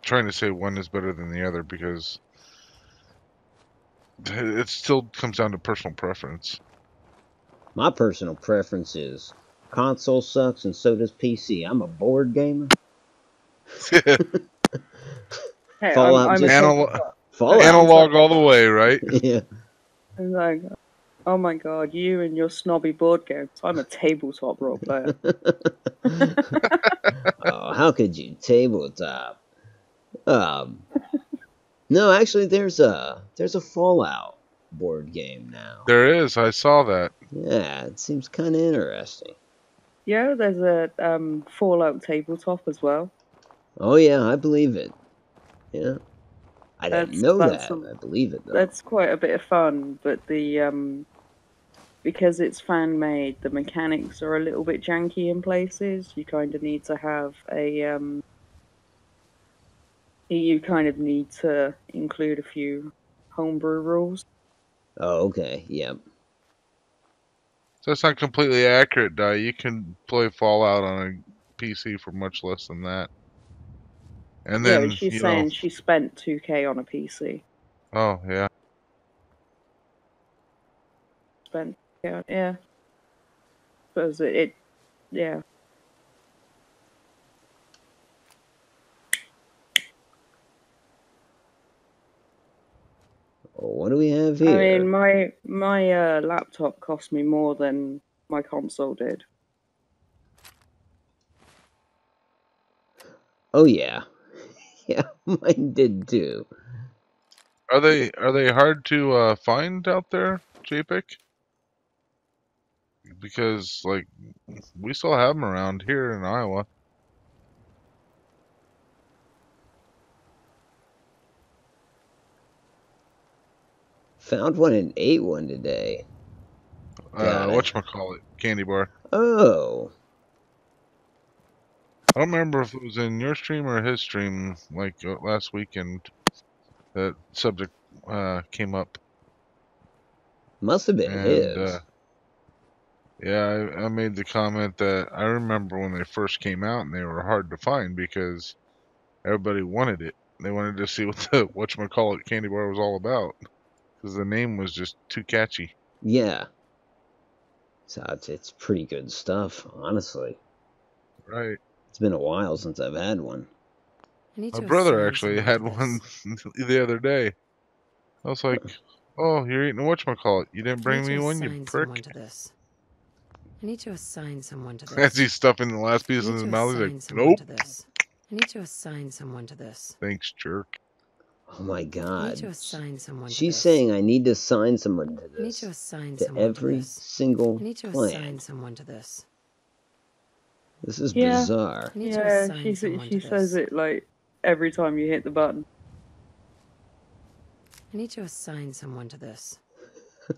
trying to say one is better than the other, because it still comes down to personal preference. My personal preference is console sucks and so does PC. I'm a board gamer. Hey, Fallout I'm just Fallout. Analog all the way, right? Yeah. I'm like, oh my god, you and your snobby board games. I'm a tabletop role player. Oh, how could you tabletop? No, actually, there's a Fallout board game now. There is. I saw that. Yeah, it seems kind of interesting. Yeah, there's a Fallout tabletop as well. Oh yeah, I believe it. Yeah, I didn't know that. I believe it though. That's quite a bit of fun, but the because it's fan made, the mechanics are a little bit janky in places. You kind of need to have you kind of need to include a few homebrew rules. Oh, okay. Yep. So that's not completely accurate, Di. You can play Fallout on a PC for much less than that. And Yeah, then, she's saying she spent 2K on a PC. Oh, yeah. Spent, yeah. Because yeah. What do we have here? I mean, my laptop cost me more than my console did. Oh yeah, yeah, mine did too. Are they hard to find out there, JPEG? Because like we still have them around here in Iowa. Found one and ate one today. Whatchamacallit, candy bar. Oh. I don't remember if it was in your stream or his stream, like last weekend. That subject came up. Must have been And his. yeah, I made the comment that I remember when they first came out and they were hard to find because everybody wanted it. They wanted to see what the whatchamacallit candy bar was all about because the name was just too catchy. Yeah. So it's pretty good stuff, honestly. Right. It's been a while since I've had one. My brother actually had one the other day. I was like, "Oh, you're eating a whatchamacallit. You didn't bring me one, you prick." I need to assign someone to this. As he's stuffing the last piece in his mouth, he's like, "Nope." I need to assign someone to this. Thanks, jerk. Oh my god. I need to assign someone She's to this. saying I need to assign someone to this. I need to assign to someone every to this. single I need to plant. assign someone to this. This is bizarre. Yeah, she says it like every time you hit the button. I need to assign someone to this.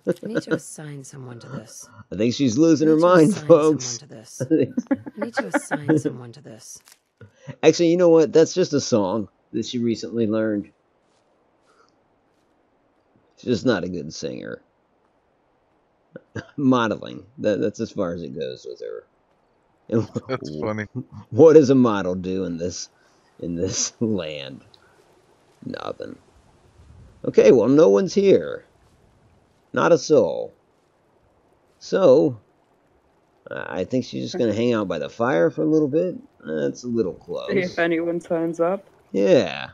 I need to assign someone to this. I think she's losing her mind, folks. I need to assign someone to this. Actually, you know what? That's just a song that she recently learned. She's just not a good singer. Modeling. That's as far as it goes with her. That's funny. What does a model do in this land? Nothing. Okay, well, no one's here. Not a soul. So, I think she's just going to hang out by the fire for a little bit. That's a little close. See if anyone turns up. Yeah.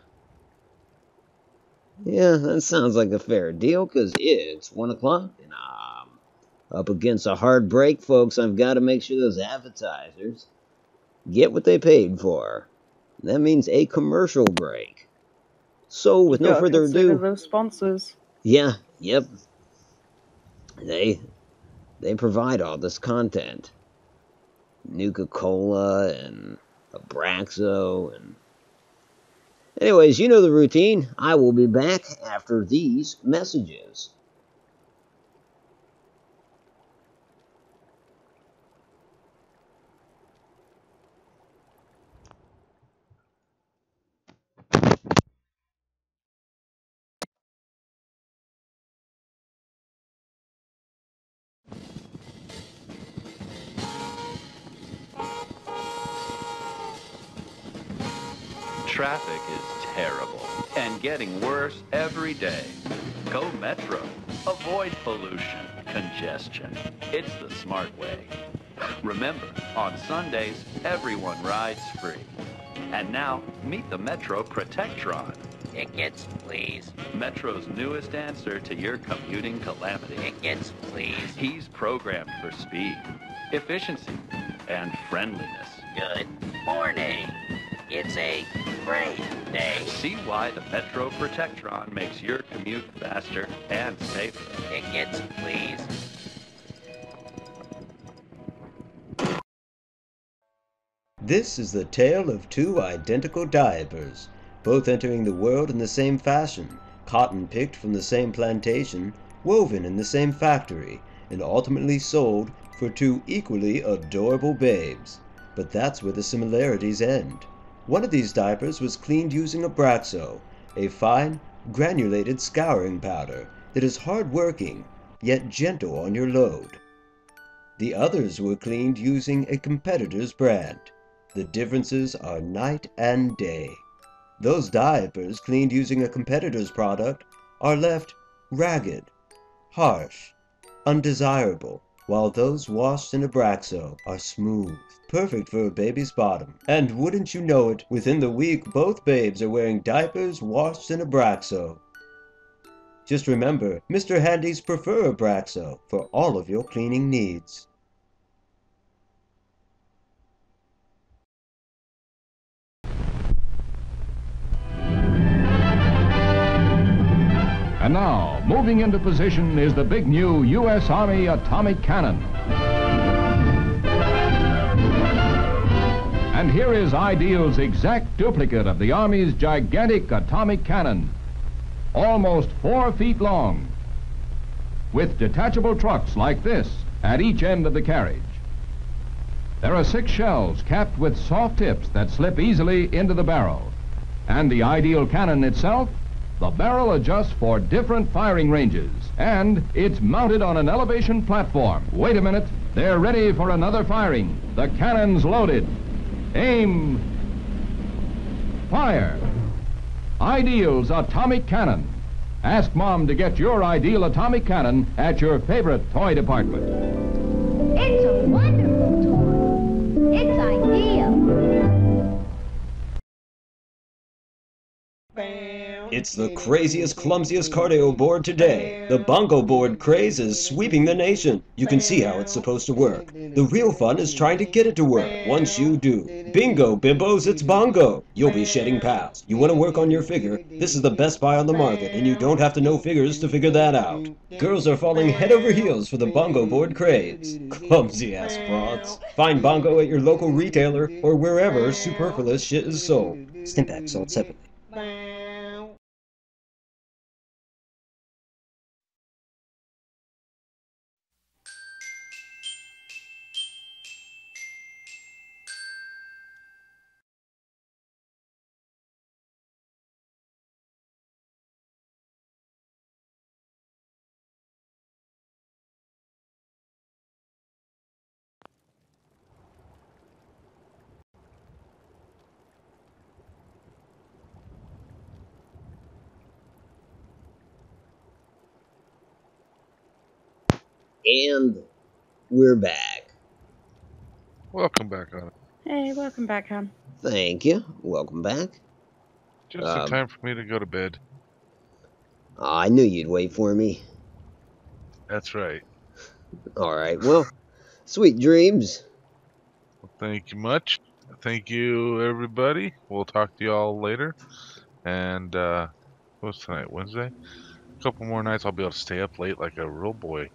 Yeah, that sounds like a fair deal, because it's 1 o'clock, and I'm up against a hard break, folks. I've got to make sure those appetizers get what they paid for. That means a commercial break. So, with no further ado... those sponsors. Yeah, yep. They provide all this content. Nuka-Cola and Abraxo and... Anyways, you know the routine. I will be back after these messages. Traffic is terrible and getting worse every day. Go Metro. Avoid pollution, congestion. It's the smart way. Remember, on Sundays, everyone rides free. And now, meet the Metro Protectron. Tickets, please. Metro's newest answer to your commuting calamity. Tickets, please. He's programmed for speed, efficiency, and friendliness. Good morning. It's a great day. See why the Metro Protectron makes your commute faster and safer. Tickets, please. This is the tale of two identical diapers, both entering the world in the same fashion, cotton picked from the same plantation, woven in the same factory, and ultimately sold for two equally adorable babes. But that's where the similarities end. One of these diapers was cleaned using Abraxo, a fine, granulated scouring powder that is hard-working, yet gentle on your load. The others were cleaned using a competitor's brand. The differences are night and day. Those diapers cleaned using a competitor's product are left ragged, harsh, undesirable, while those washed in Abraxo are smooth, perfect for a baby's bottom. And wouldn't you know it, within the week both babes are wearing diapers washed in Abraxo. Just remember, Mr. Handy's prefer Abraxo for all of your cleaning needs. And now, moving into position is the big new U.S. Army atomic cannon. And here is Ideal's exact duplicate of the Army's gigantic atomic cannon, almost 4 feet long, with detachable trucks like this at each end of the carriage. There are 6 shells capped with soft tips that slip easily into the barrel. And the Ideal cannon itself, the barrel adjusts for different firing ranges, and it's mounted on an elevation platform. Wait a minute, they're ready for another firing. The cannon's loaded. Aim. Fire. Ideal's atomic cannon. Ask Mom to get your Ideal atomic cannon at your favorite toy department. It's a wonderful toy. It's Ideal. It's the craziest, clumsiest cardio board today. The bongo board craze is sweeping the nation. You can see how it's supposed to work. The real fun is trying to get it to work. Once you do. Bingo, bimbos, it's bongo. You'll be shedding pounds. You want to work on your figure? This is the best buy on the market, and you don't have to know figures to figure that out. Girls are falling head over heels for the bongo board craze. Clumsy-ass frauds. Find bongo at your local retailer or wherever superfluous shit is sold. Stimpak sold separately. And we're back. Welcome back, Otto. Hey, welcome back, Han. Thank you. Welcome back. Just in time for me to go to bed. I knew you'd wait for me. That's right. Alright, well, sweet dreams. Well, thank you much. Thank you, everybody. We'll talk to you all later. And, what's tonight? Wednesday? A couple more nights I'll be able to stay up late like a real boy.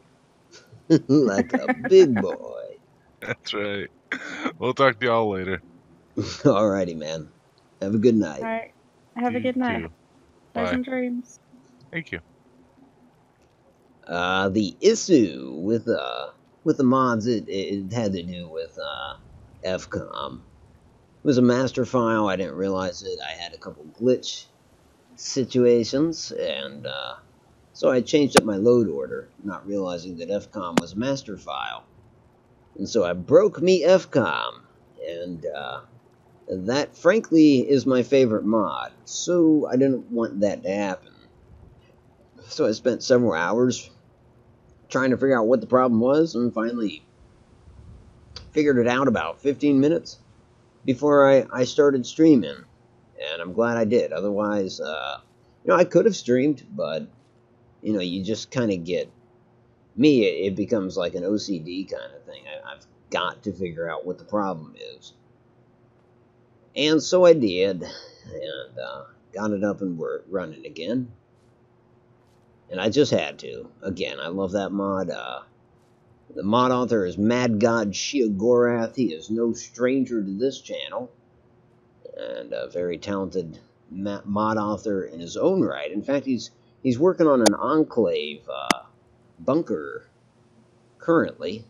Like a big boy. That's right. We'll talk to you all later. Alrighty, man. Have a good night. Alright, have a You good night. too. Pleasant Bye. dreams. Thank you. The issue with the mods, it had to do with FCOM. It was a master file. I didn't realize it. I had a couple glitch situations, and so I changed up my load order, not realizing that FCOM was a master file. And so I broke me FCOM, and that, frankly, is my favorite mod, so I didn't want that to happen. So I spent several hours trying to figure out what the problem was, and finally figured it out about 15 minutes before I started streaming. And I'm glad I did. Otherwise, I could have streamed, but, you just kind of get... Me, it becomes like an OCD kind of thing. I've got to figure out what the problem is. And so I did, and got it up and running again. And I just had to. Again, I love that mod. The mod author is Mad God Shiagorath. He is no stranger to this channel. And a very talented mod author in his own right. In fact, he's working on an Enclave bunker currently.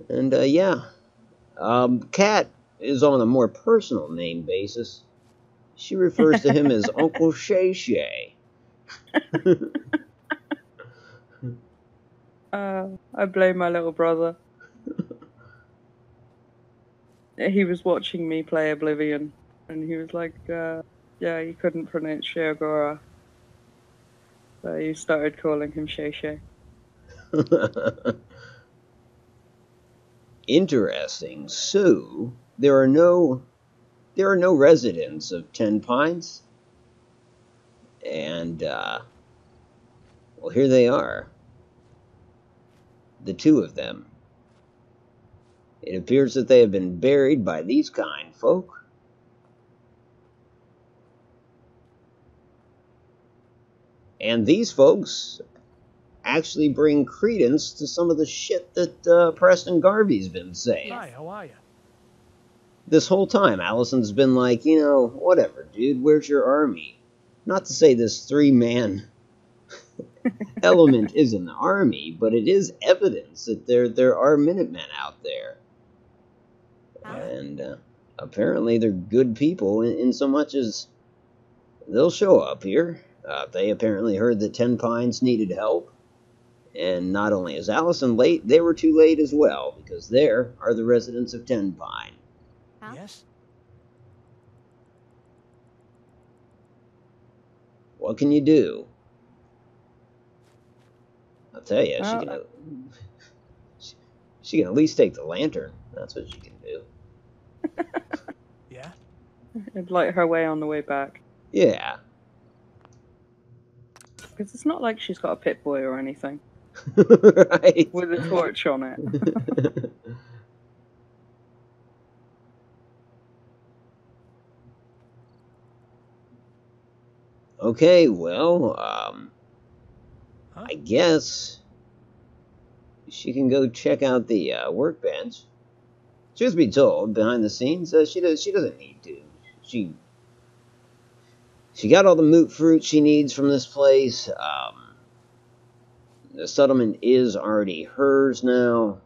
And yeah. Cat is on a more personal name basis. She refers to him as Uncle Shay Shay. I blame my little brother. He was watching me play Oblivion, and he was like, yeah, he couldn't pronounce Sheogora. So he started calling him Shay Shay. Interesting. So, there are no residents of Ten Pines. And, well, here they are. The two of them. It appears that they have been buried by these kind folk. And these folks actually bring credence to some of the shit that Preston Garvey's been saying. Hi, how are you? This whole time, Allison's been like, whatever, dude, where's your army? Not to say this three-man element is an army, but it is evidence that there are Minutemen out there. And apparently they're good people in so much as they'll show up here. They apparently heard that Ten Pines needed help. And not only is Allison late, they were too late as well, because there are the residents of Ten Pine. Huh? Yes? What can you do? I'll tell you, she can at least take the lantern. That's what she can do. Yeah? It'd light her way on the way back. Yeah. Because it's not like she's got a Pip-Boy or anything. Right. With a torch on it. Okay, well, I guess she can go check out the workbench. Truth be told, behind the scenes, she doesn't need to. She got all the moot fruit she needs from this place. The settlement is already hers now.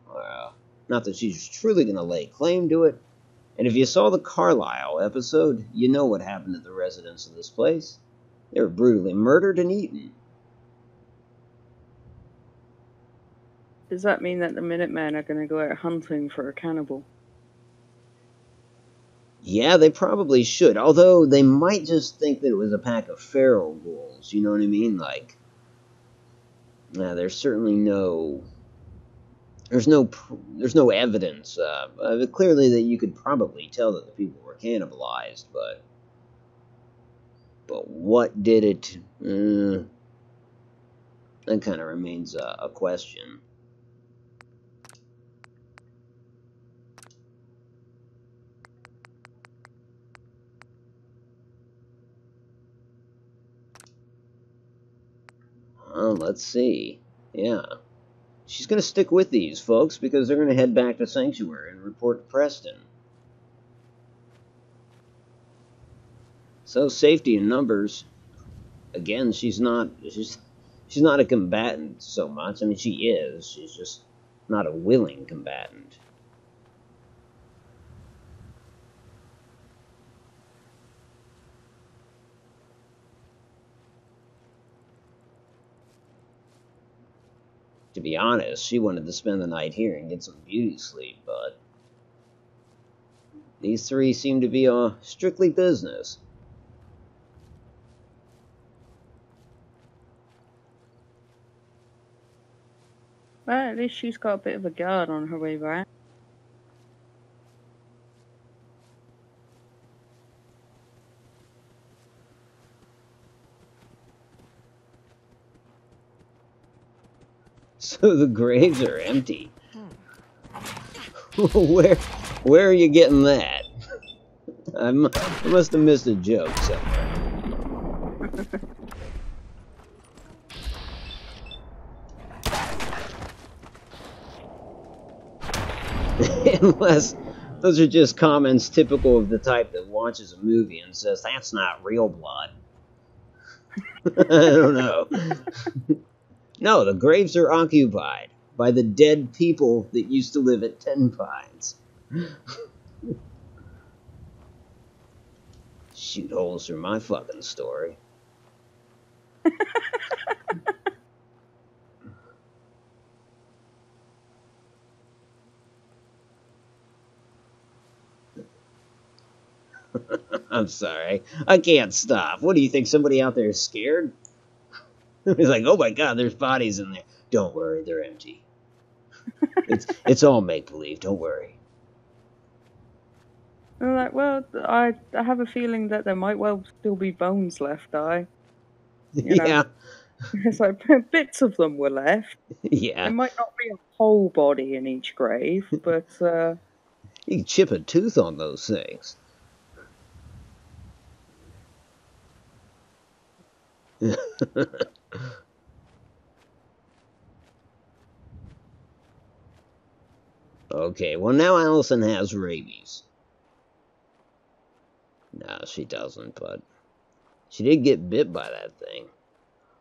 Not that she's truly going to lay claim to it. And if you saw the Carlisle episode, you know what happened to the residents of this place. They were brutally murdered and eaten. Does that mean that the Minutemen are going to go out hunting for a cannibal? Yeah, they probably should. Although they might just think that it was a pack of feral ghouls. You know what I mean? Like, there's certainly no evidence. Clearly that you could probably tell that the people were cannibalized, but what did it? That kind of remains a question. Well, let's see. Yeah. She's going to stick with these folks because they're going to head back to Sanctuary and report to Preston. So, safety in numbers. Again, she's not a combatant so much. I mean, she is. She's just not a willing combatant. To be honest, she wanted to spend the night here and get some beauty sleep, but these three seem to be strictly business. Well, at least she's got a bit of a guard on her way back. So the graves are empty. Where are you getting that? I must have missed a joke somewhere. Unless those are just comments typical of the type that watches a movie and says, that's not real blood. I don't know. No, the graves are occupied by the dead people that used to live at Ten Pines. Shoot holes through my fucking story. I'm sorry. I can't stop. What do you think? Somebody out there is scared? He's like, oh my god, there's bodies in there. Don't worry, they're empty. It's all make-believe, don't worry. I'm like, well, I have a feeling that there might well still be bones left, you know. Yeah. It's like bits of them were left. Yeah. It might not be a whole body in each grave, but you can chip a tooth on those things. Okay, well now Allison has rabies. No, she doesn't, but she did get bit by that thing.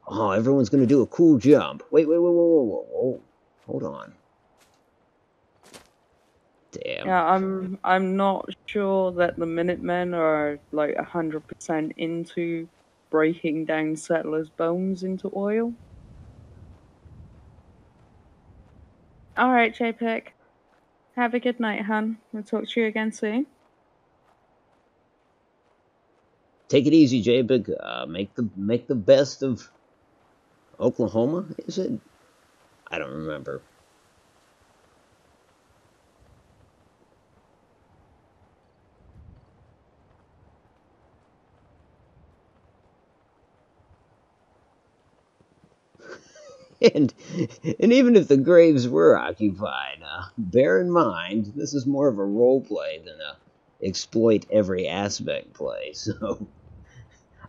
Oh, everyone's gonna do a cool jump. Wait, whoa. Hold on. Damn. yeah, I'm not sure that the Minutemen are like 100% into breaking down settlers' bones into oil. All right, JPEG. Have a good night, hon. I'll talk to you again soon. Take it easy, JPEG. Make the best of Oklahoma. Is it? I don't remember. And even if the graves were occupied, bear in mind, this is more of a role play than a exploit every aspect play. So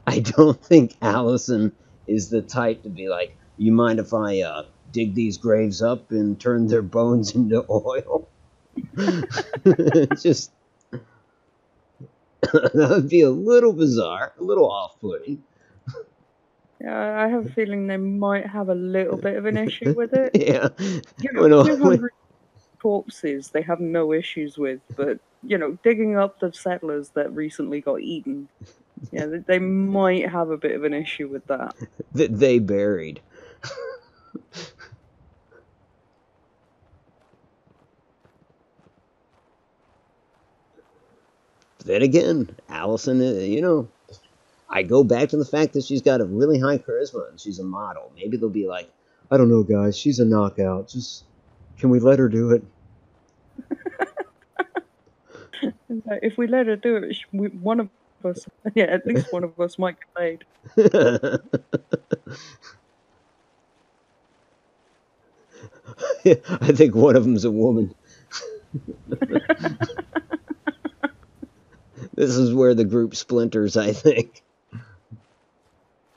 I don't think Allison is the type to be like, you mind if I dig these graves up and turn their bones into oil? It's just that would be a little bizarre, a little off-putting. Yeah, I have a feeling they might have a little bit of an issue with it. Yeah. You know, 200 corpses they have no issues with, but, you know, digging up the settlers that recently got eaten, yeah, they might have a bit of an issue with that. That they buried. Then again, Allison, you know, I go back to the fact that she's got a really high charisma and she's a model. Maybe they'll be like, I don't know, guys, she's a knockout. Just, can we let her do it? If we let her do it, one of us, yeah, at least one of us might get laid. I think one of them's a woman. This is where the group splinters, I think.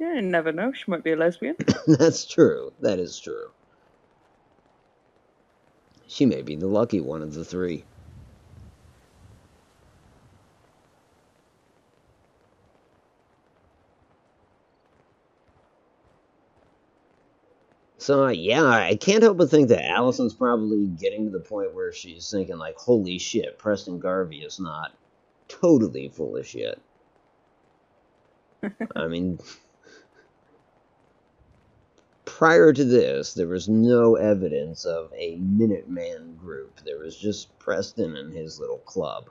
Yeah, you never know. She might be a lesbian. That's true. That is true. She may be the lucky one of the three. So, yeah, I can't help but think that Allison's probably getting to the point where she's thinking, like, holy shit, Preston Garvey is not totally full of shit. I mean, prior to this, there was no evidence of a Minuteman group. There was just Preston and his little club.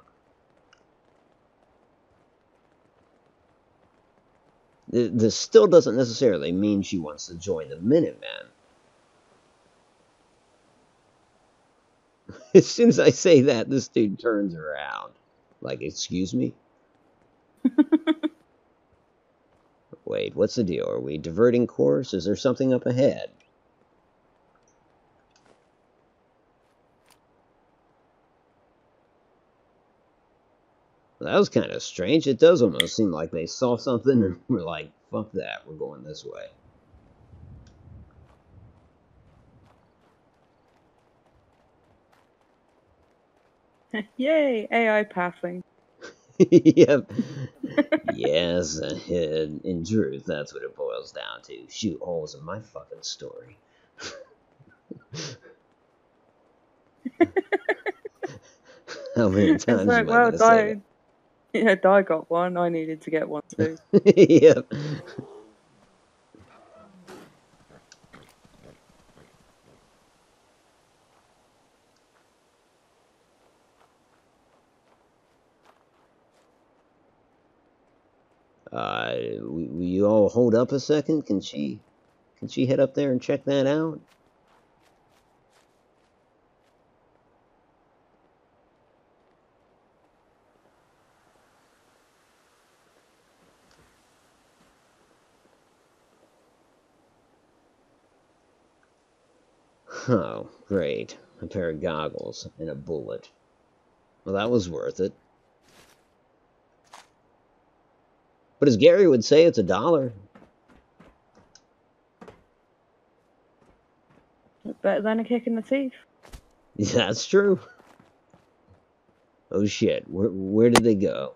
This still doesn't necessarily mean she wants to join the Minutemen. As soon as I say that, this dude turns around. Like, excuse me? Wait, what's the deal? Are we diverting course? Is there something up ahead? That was kind of strange. It does almost seem like they saw something and were like, fuck that, we're going this way. Yay, AI pathing. Yep. Yes, in truth, that's what it boils down to. Shoot holes in my fucking story. How many times am I going to say that? Yeah, Di got one. I needed to get one too. Yep. Will you all hold up a second? Can she head up there and check that out? Oh, great. A pair of goggles and a bullet. Well, that was worth it. But as Gary would say, it's $1. Better than a kick in the teeth. That's true. Oh shit, where did they go?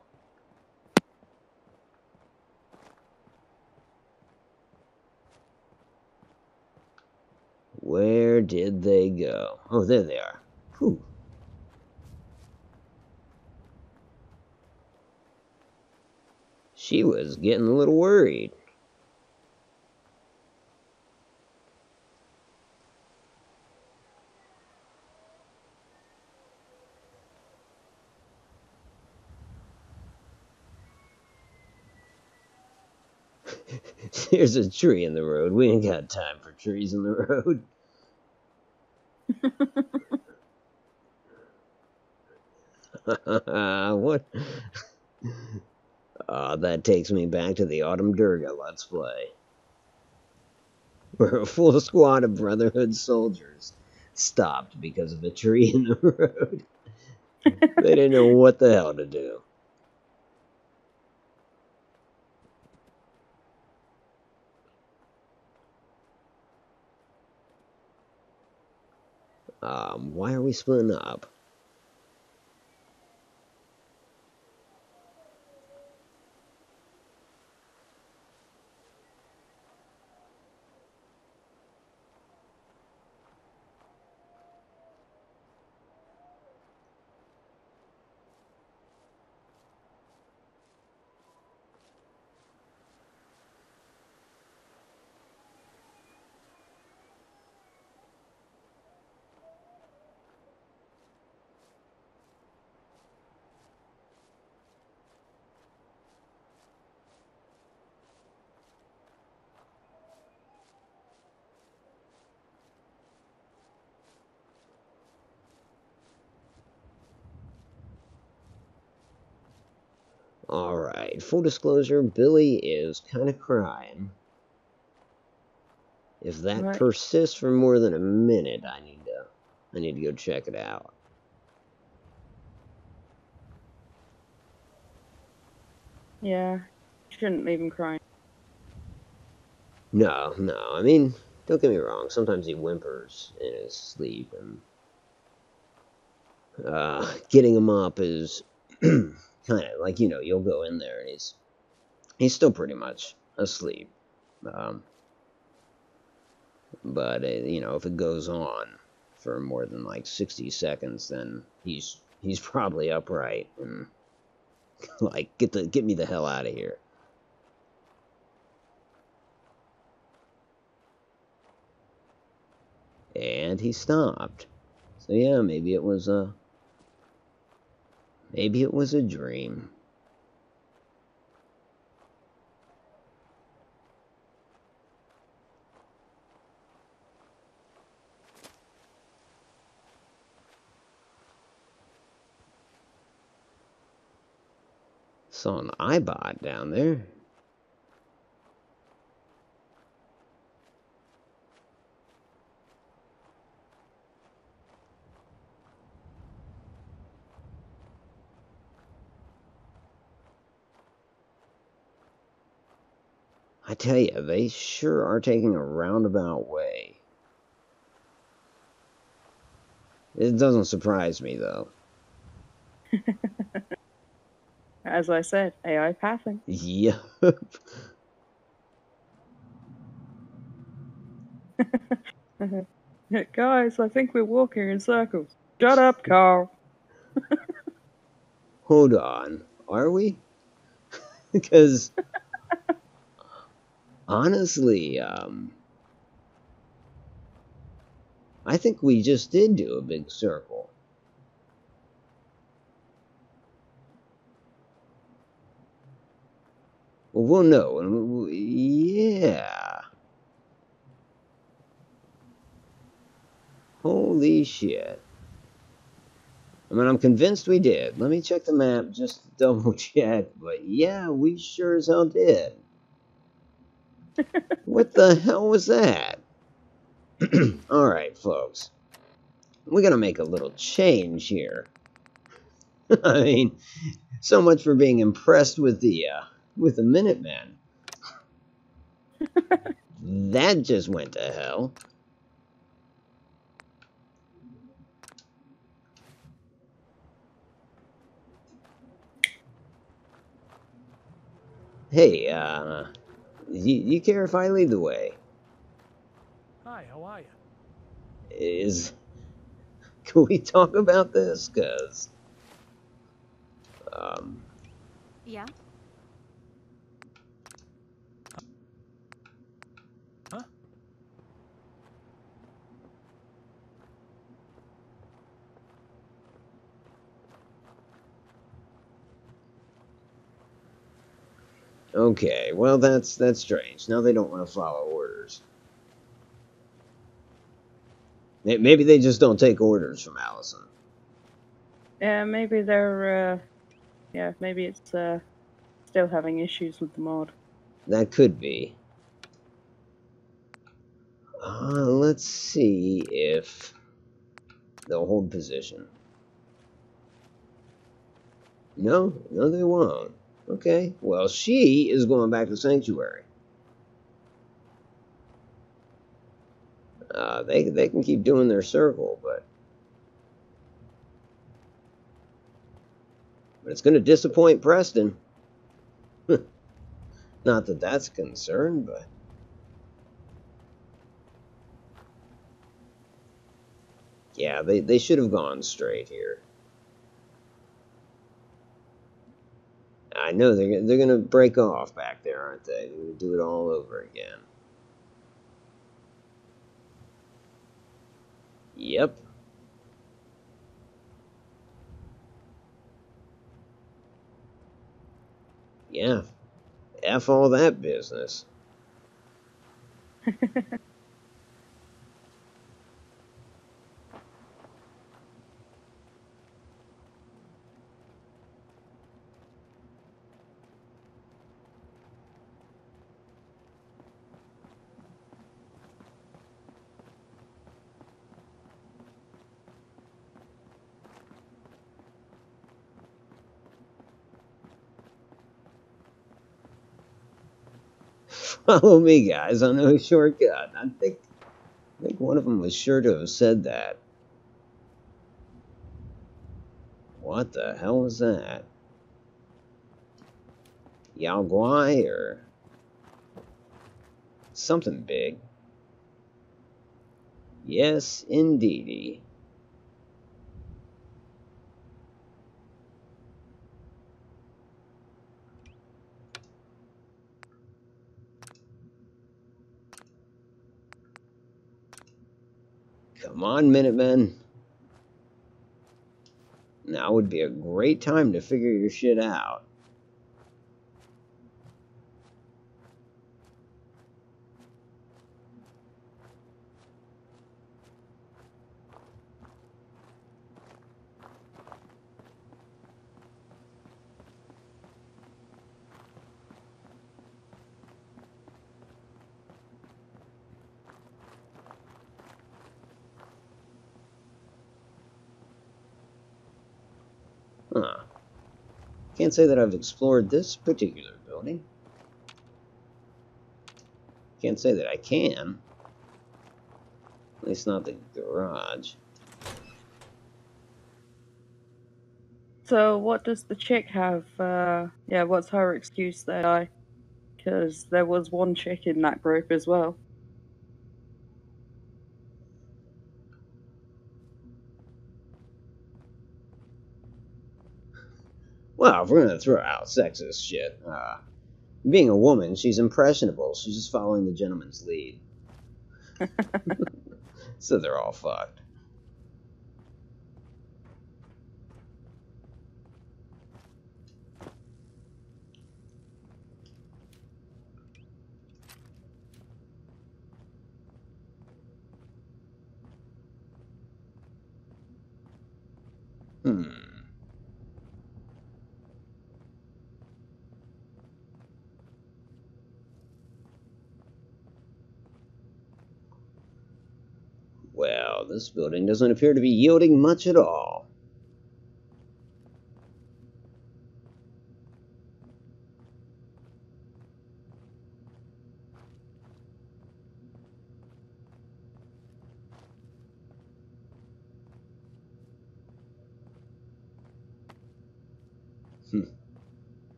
Where did they go? Oh, there they are. Whew. She was getting a little worried. There's a tree in the road. We ain't got time for trees in the road. What? That takes me back to the Autumn Durga Let's Play. Where a full squad of Brotherhood soldiers stopped because of a tree in the road. They didn't know what the hell to do. Why are we splitting up? Alright, full disclosure, Billy is kind of crying. If that persists for more than a minute, I need to go check it out. Yeah, shouldn't leave him crying. No, I mean, don't get me wrong, sometimes he whimpers in his sleep, and getting him up is kind of like, you'll go in there and he's still pretty much asleep. But if it goes on for more than like 60 seconds, then he's probably upright and like, get me the hell out of here. And he stopped. So yeah, maybe it was a dream. Saw an iBot down there. I tell you, they sure are taking a roundabout way. It doesn't surprise me, though. As I said, AI pathing. Yep. Guys, I think we're walking in circles. Shut up, Carl. Hold on. Are we? Because honestly, I think we just did do a big circle. Well, we'll know. Yeah. Holy shit. I mean, I'm convinced we did. Let me check the map, just to double check. But yeah, we sure as hell did. What the hell was that? Alright, folks. We're gonna make a little change here. I mean, so much for being impressed with the Minutemen. That just went to hell. Hey, you care if I lead the way? Hi, how are you? Can we talk about this? Cause, Yeah? Huh? okay, well that's strange. Now they don't want to follow orders. Maybe they just don't take orders from Allison. Yeah, maybe they're, yeah, maybe it's, still having issues with the mod. That could be. Let's see if they'll hold position. No, they won't. Okay, well, she is going back to Sanctuary. They can keep doing their circle, but it's going to disappoint Preston. Not that that's a concern, but yeah, they should have gone straight here. I know they're gonna break off back there, aren't they? They're gonna do it all over again. Yep. Yeah. F all that business. Follow me, guys. I know a shortcut. I think one of them was sure to have said that. What the hell was that? Yao Guai or something big? Yes, indeedy. Come on, Minutemen. Now would be a great time to figure your shit out. Huh. Can't say that I've explored this particular building. Can't say that I can. At least not the garage. So what does the chick have? Yeah, what's her excuse there? Because there was one chick in that group as well. Well, if we're gonna throw out sexist shit, being a woman, she's impressionable. She's just following the gentleman's lead. So they're all fucked. Well, this building doesn't appear to be yielding much at all.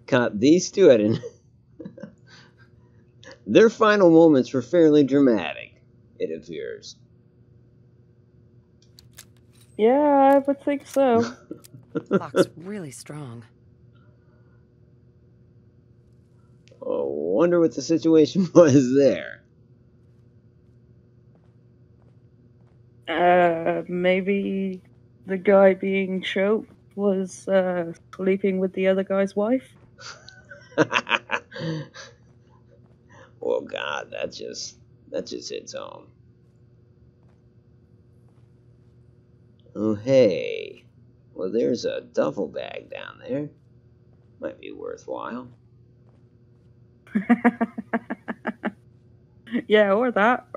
Caught these two at an... Their final moments were fairly dramatic, it appears. Yeah, I would think so. Clock's really strong. Oh, wonder what the situation was there. Maybe the guy being choked was sleeping with the other guy's wife. Oh God, that just hits home. Oh hey, well there's a duffel bag down there. Might be worthwhile. Yeah, or that.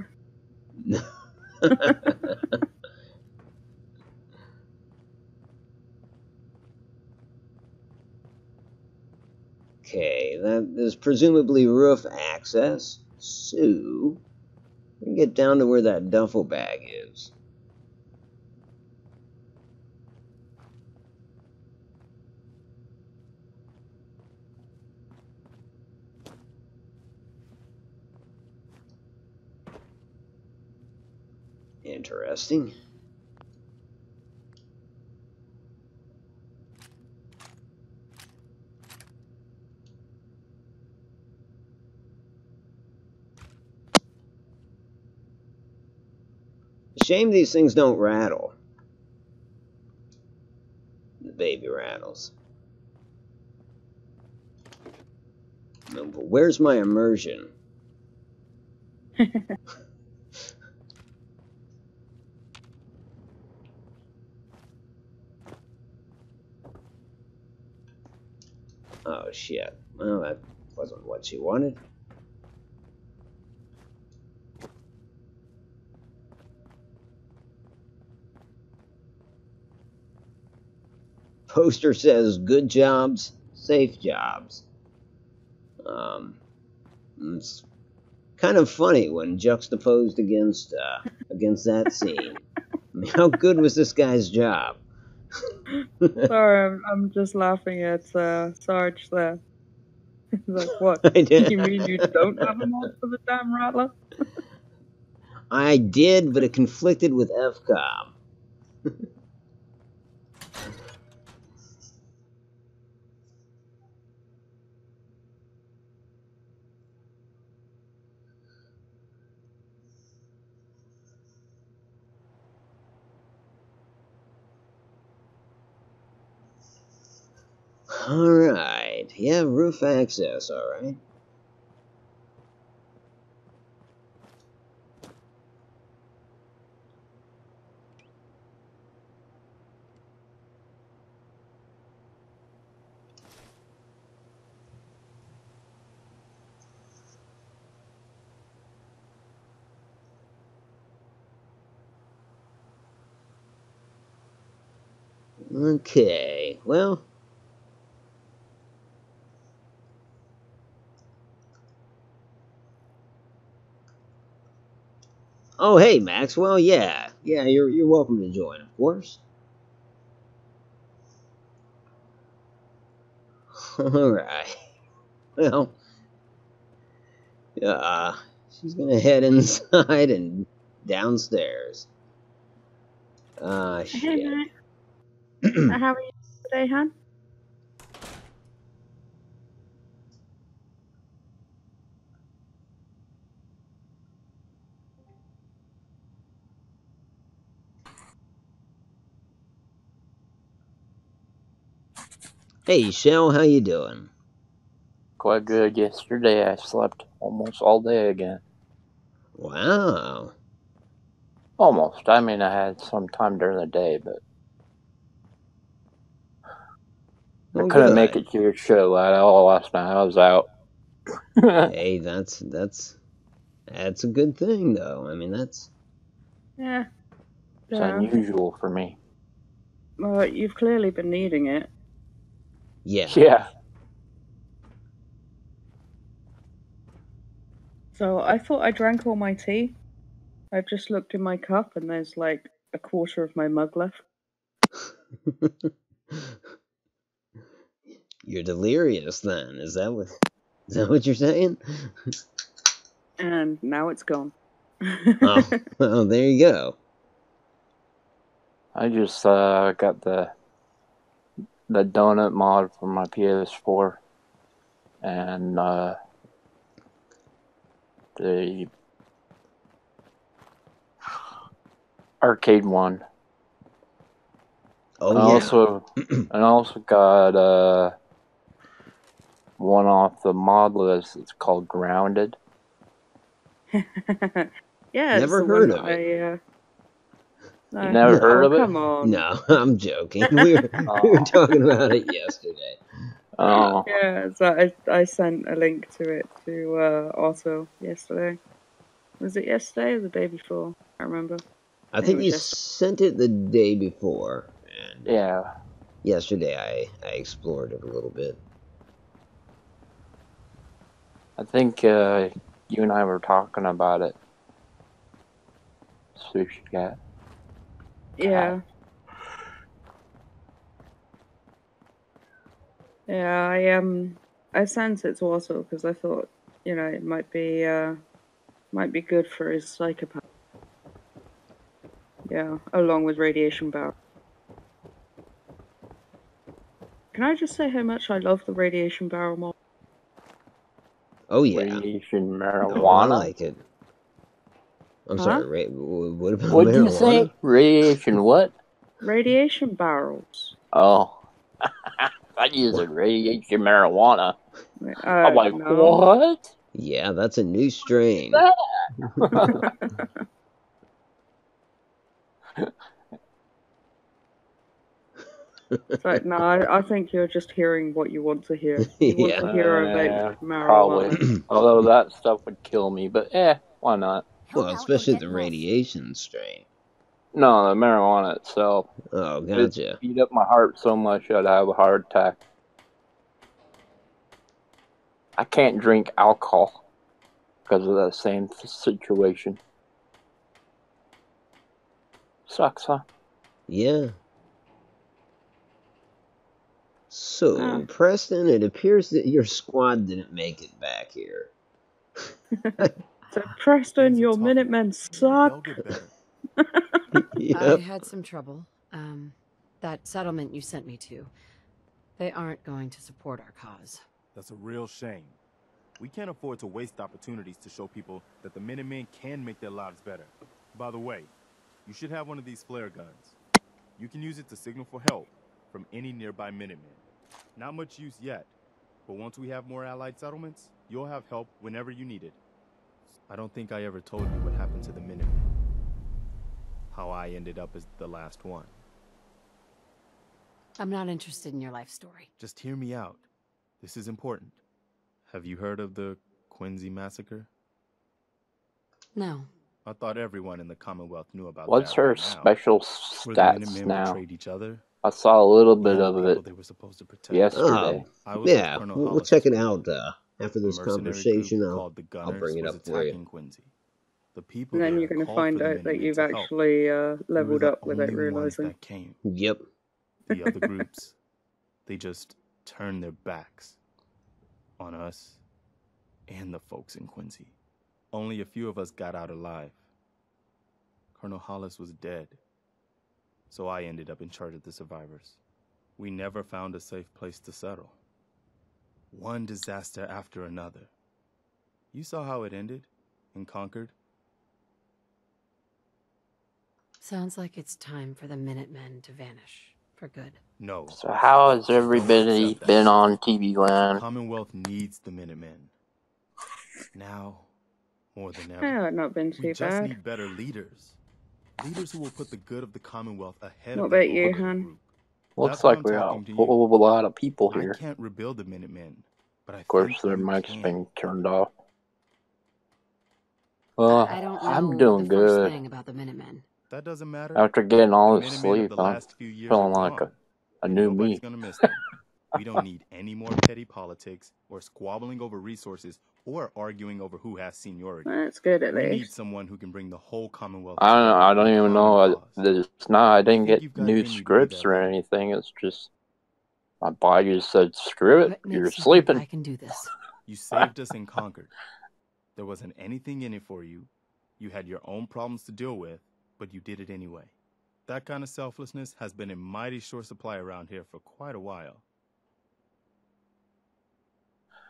Okay, that is presumably roof access. So, we can get down to where that duffel bag is. Interesting. Shame these things don't rattle. The baby rattles. No, but where's my immersion? Oh shit. Well, that wasn't what she wanted. Poster says good jobs, safe jobs. It's kind of funny when juxtaposed against that scene. I mean, how good was this guy's job? Sorry, I'm just laughing at Sarge there. Like, what? I did. You mean you don't have a mod for the damn rattler? I did, but it conflicted with FCOM. Alright, yeah, roof access, alright. Okay, well... Oh, hey, Maxwell, yeah. Yeah, you're welcome to join, of course. Alright. Well, she's gonna head inside and downstairs. Hey, Shit. Matt. How are you today, hon? Hey, Shell, how you doing? Quite good. Yesterday I slept almost all day again. Wow. Almost. I mean, I had some time during the day, but I couldn't make it to your show at all last night. I was out. Hey, that's a good thing, though. I mean, that's... Yeah. It's unusual for me. Well, you've clearly been needing it. Yeah. Yeah. So I thought I drank all my tea. I've just looked in my cup and there's like a quarter of my mug left. You're delirious, then. Is that what you're saying? And now it's gone. Oh, well, there you go. I just got the donut mod for my PS4 and the arcade one. Oh, and I also got one off the mod list. It's called Grounded. Yeah, Never heard of it. You never heard of it? Come on. No, I'm joking. We were talking about it yesterday. Oh. Yeah, so I sent a link to it to Otto yesterday. Was it yesterday or the day before? I can't remember. I think you sent it the day before. And yeah. Yesterday I explored it a little bit. I think you and I were talking about it. Sushi Cat. Yeah. Yeah, I sent it to Otto because I thought, it might be good for his psychopath. Yeah, along with Radiation Barrel. Can I just say how much I love the Radiation Barrel mod? Oh yeah. Radiation marijuana. Oh, I like it. I'm sorry. What about What'd marijuana? you say? Radiation what? Radiation barrels. Oh, I use a radiation marijuana. I'm like, what? Yeah, that's a new strain. So, no, I think you're just hearing what you want to hear. You want to hear about marijuana. Probably. Although that stuff would kill me, but why not? Well, especially the radiation strain. No, the marijuana itself. Oh, gotcha. It beat up my heart so much I'd have a heart attack. I can't drink alcohol because of that same situation. Sucks, huh? Yeah. So, Preston, it appears that your squad didn't make it back here. So, Preston, your Minutemen suck. Yep. I had some trouble. That settlement you sent me to, they aren't going to support our cause. That's a real shame. We can't afford to waste opportunities to show people that the Minutemen can make their lives better. By the way, you should have one of these flare guns. You can use it to signal for help from any nearby Minutemen. Not much use yet, but once we have more allied settlements, you'll have help whenever you need it. I don't think I ever told you what happened to the Minutemen. How I ended up as the last one. I'm not interested in your life story. Just hear me out. This is important. Have you heard of the Quincy massacre? No. I thought everyone in the Commonwealth knew about What's that. her special stats now? I saw a little bit of it yesterday. Yeah, we'll check it out after this conversation. I'll bring it up for you. The people and then you're going to find out that you've actually leveled up without realizing. Yep. The other groups, they just turned their backs on us and the folks in Quincy. Only a few of us got out alive. Colonel Hollis was dead. So I ended up in charge of the survivors. We never found a safe place to settle. One disaster after another. You saw how it ended in Concord? Sounds like it's time for the Minutemen to vanish for good. No. So how has everybody been on TV land? The Commonwealth needs the Minutemen. Now, more than ever. Yeah, not been too we just bad. need better leaders. Leaders who will put the good of the Commonwealth ahead What of the about you, political Han? group. Looks like we got a whole lot of people here. I can't rebuild the Minutemen, but I Of course, think their you mic's can. been turned off. Well, I don't know I'm doing the first good. thing about the Minutemen. That doesn't matter. After getting all The this Minutemen of sleep, the I'm last few years feeling are like gone, a and new nobody's me. gonna miss them. We don't need any more petty politics or squabbling over resources or arguing over who has seniority. That's good at We need least. someone who can bring the whole Commonwealth I together. don't in a even common know. cause. It's not. I didn't think get you've got new in you to be scripts that or leader. anything. It's just my body just said, "Screw it, What you're makes you think sleeping." I can do this? You saved us in Concord. There wasn't anything in it for you. You had your own problems to deal with, but you did it anyway. That kind of selflessness has been in mighty short supply around here for quite a while.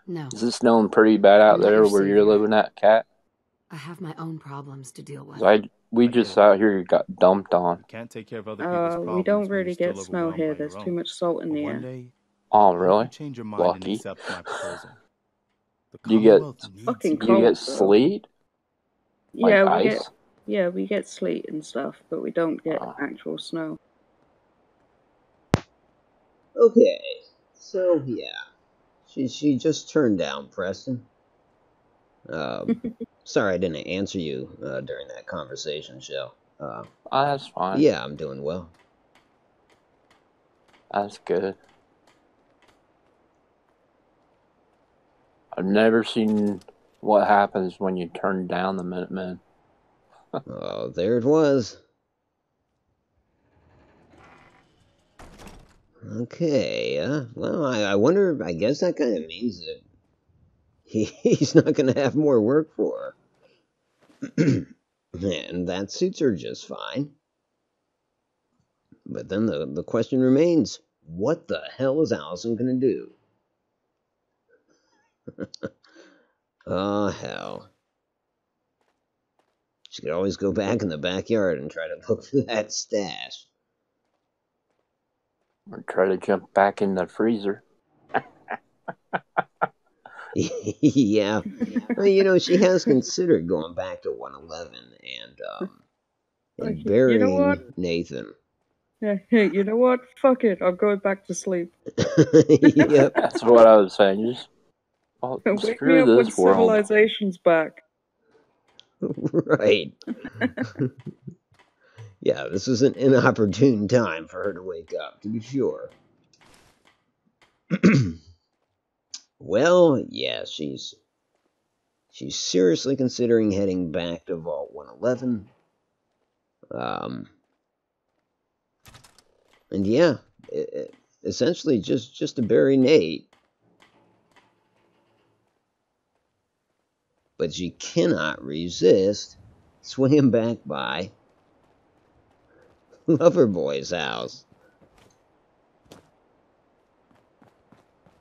No. Is it snowing pretty bad out I'm not there your where you're savior. living at, Cat? I have my own problems to deal with. We just out here got dumped on. You can't take care of other people's problems We don't when you're really still get snow overwhelmed here. by your There's too own. much salt in But the one air. day, Oh, I hope really? you change your mind and Lucky. accept my proposal. The Do you get Commonwealth needs Fucking you. do you cold, get though. sleet? Like Yeah, ice? we get sleet and stuff, but we don't get Oh. actual snow. Okay, so yeah, she just turned down Preston. Sorry I didn't answer you during that conversation, Shell. That's fine. Yeah, I'm doing well. That's good. I've never seen what happens when you turn down the Minutemen. Oh, there it was. Okay, well, I wonder, I guess that kind of means that he's not going to have more work for her. And that suits her just fine. But then the question remains, what the hell is Allison going to do? Oh, hell. She could always go back in the backyard and try to look for that stash. Or try to jump back in the freezer. Yeah. Well, you know, she has considered going back to 111 and burying You know what? Nathan. Yeah, you know what? Fuck it. I'm going back to sleep. Yep. That's what I was saying. Just Wake me screw up when this world. civilization's back. Right. Yeah, this was an inopportune time for her to wake up, to be sure. Well, yeah, she's seriously considering heading back to Vault 111. And yeah, essentially just to bury Nate. But she cannot resist swinging back by Loverboy's house.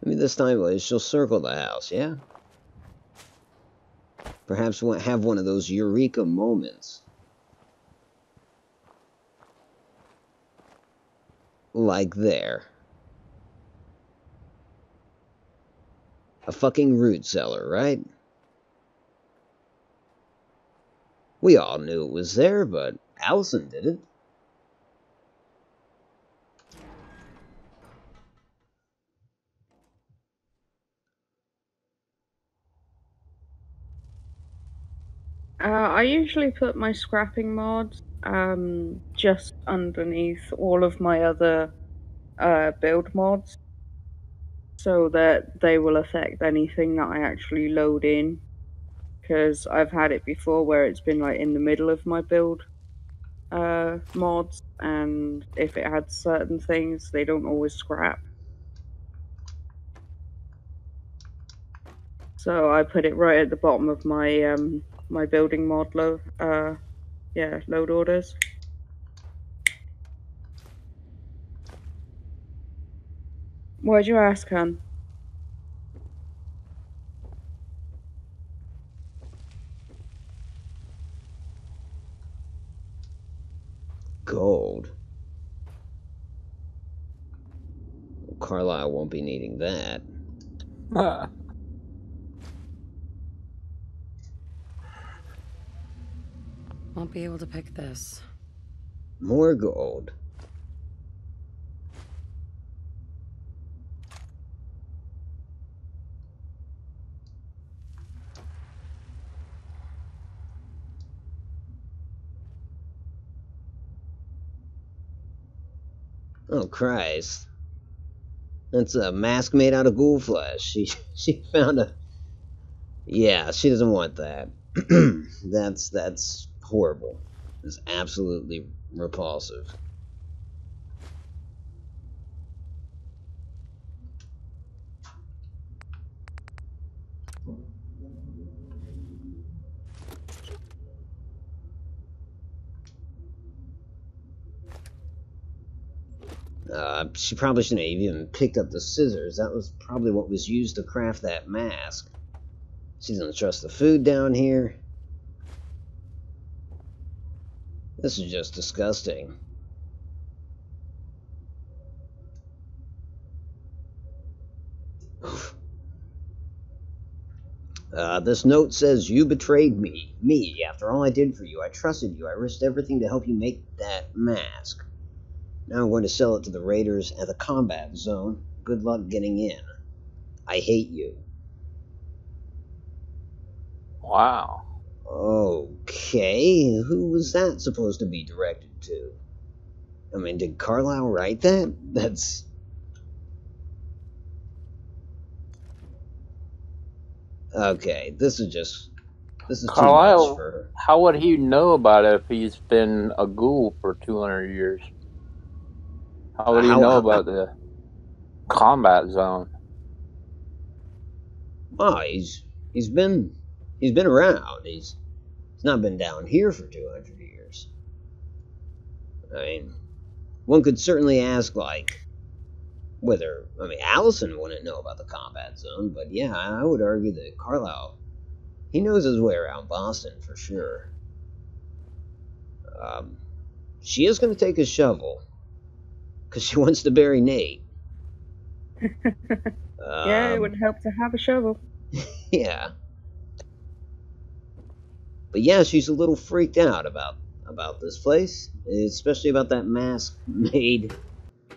Maybe this time she'll circle the house, yeah? Perhaps we'll have one of those eureka moments. Like there. A fucking root cellar, right? We all knew it was there, but Allison didn't. I usually put my scrapping mods just underneath all of my other build mods, so that they will affect anything that I actually load in. Because I've had it before where it's been like in the middle of my build mods, and if it had certain things, they don't always scrap. So I put it right at the bottom of my my building mod Yeah, load orders. Why'd you ask, hon? Gold. Carlisle won't be needing that. Won't be able to pick this. More gold. Oh, Christ. That's a mask made out of ghoul flesh. She found a... Yeah, she doesn't want that. That's horrible. It's absolutely repulsive. She probably shouldn't have even picked up the scissors. That was probably what was used to craft that mask. She doesn't trust the food down here. This is just disgusting. This note says, "You betrayed me. Me, after all I did for you. I trusted you. I risked everything to help you make that mask. Now I'm going to sell it to the raiders at the combat zone. Good luck getting in. I hate you." Wow. Okay, who was that supposed to be directed to? I mean, did Carlisle write that? That's... Okay, this is too much Carlisle, for her. how would he know about it if he's been a ghoul for 200 years? How would he know about the combat zone? Oh, he's been around. He's not been down here for 200 years. I mean, one could certainly ask, like, whether... I mean, Allison wouldn't know about the combat zone, but yeah, I would argue that Carlisle, he knows his way around Boston for sure. She is going to take a shovel, because she wants to bury Nate. Yeah, it would help to have a shovel. Yeah. But yeah, she's a little freaked out about this place, especially about that mask made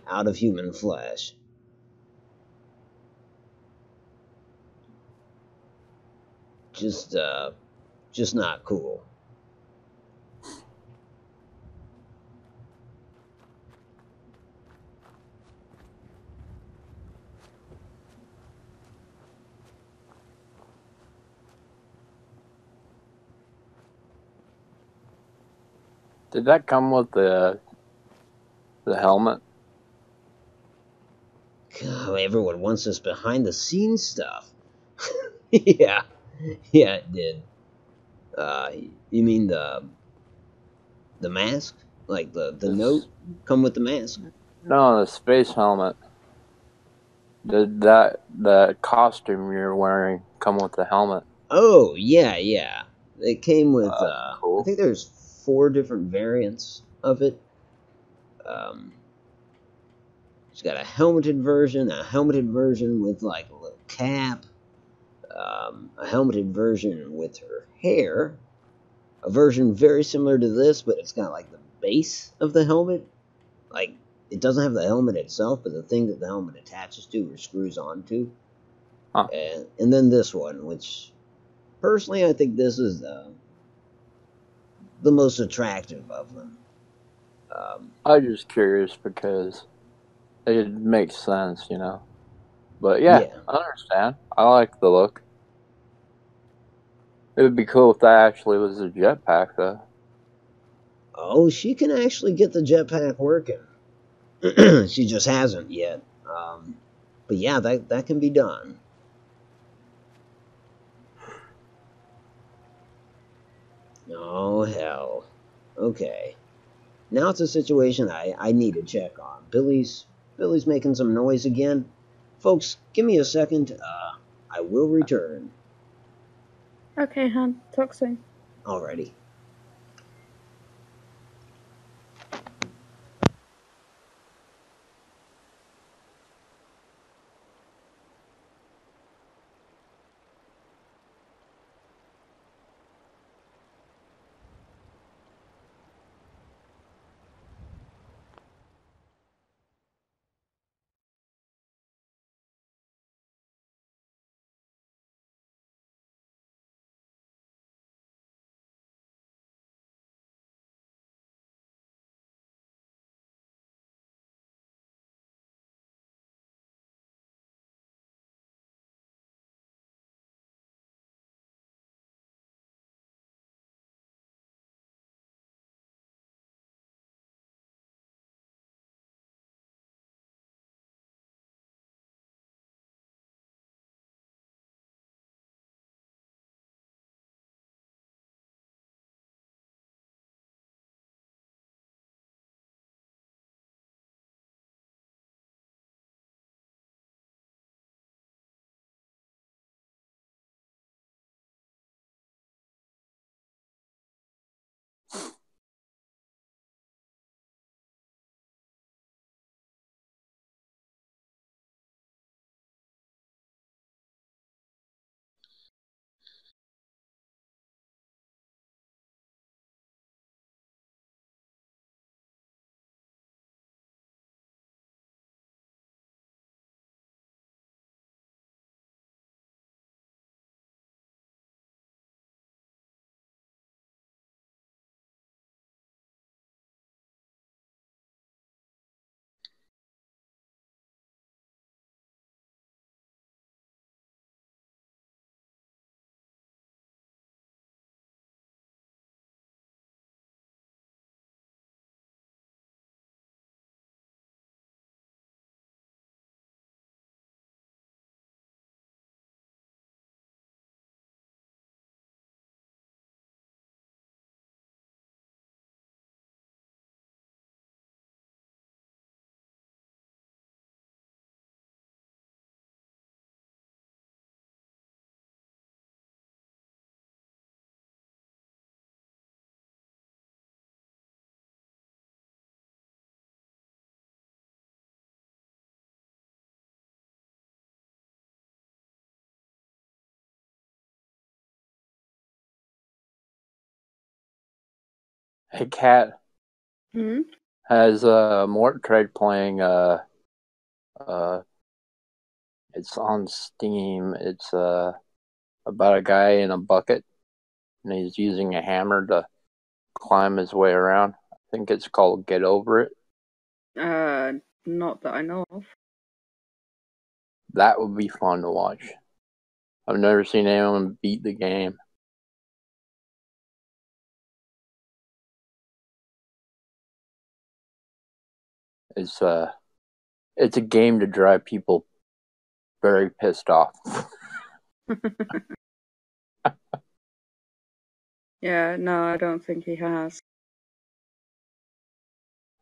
out of human flesh. Just not cool. Did that come with the helmet? God, everyone wants this behind the scenes stuff. Yeah, it did. You mean the mask? Like the note come with the mask? No, the space helmet. Did the costume you're wearing come with the helmet? Oh, yeah. It came with, cool. I think there's 4 different variants of it. She's got a helmeted version with, like, a little cap, a helmeted version with her hair, a version very similar to this, but it's got, like, the base of the helmet. Like, it doesn't have the helmet itself, but the thing that the helmet attaches to or screws onto. Huh. And then this one, which... Personally, I think this is the most attractive of them. I'm just curious because it makes sense, you know. But yeah, I understand. I like the look. It would be cool if that actually was a jetpack, though. Oh, she can actually get the jetpack working. She just hasn't yet. But yeah, that can be done. Oh, hell. Okay. Now it's a situation I need to check on. Billy's making some noise again. Folks, give me a second. I will return. Okay, hon. Talk soon. Alrighty. Hey, Kat. Hmm? Has Mort tried playing it's on Steam. It's about a guy in a bucket and he's using a hammer to climb his way around. I think it's called Get Over It. Not that I know of. That would be fun to watch. I've never seen anyone beat the game. It's a game to drive people very pissed off. Yeah, no, I don't think he has.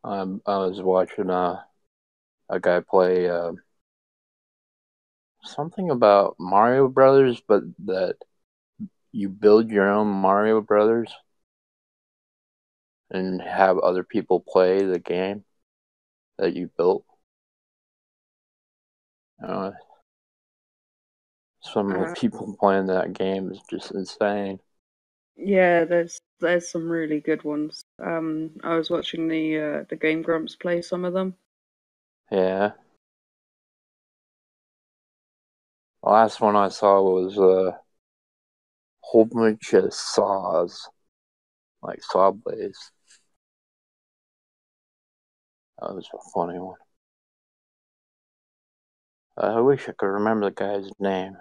I was watching a guy play something about Mario Brothers, but that you build your own Mario Brothers and have other people play the game that you built. Some of the people playing that game is just insane. Yeah, there's some really good ones. I was watching the Game Grumps play some of them. Yeah. The last one I saw was a whole bunch of saws, like saw blades. That was a funny one. I wish I could remember the guy's name.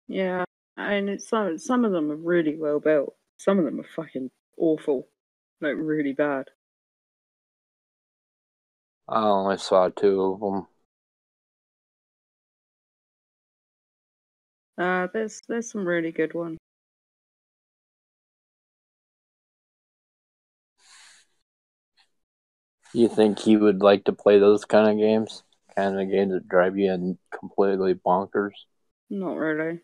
Yeah, And some of them are really well built. Some of them are fucking awful, like really bad. I only saw 2 of them. There's some really good ones. You think he would like to play those kind of games? Kind of games that drive you in completely bonkers? Not really.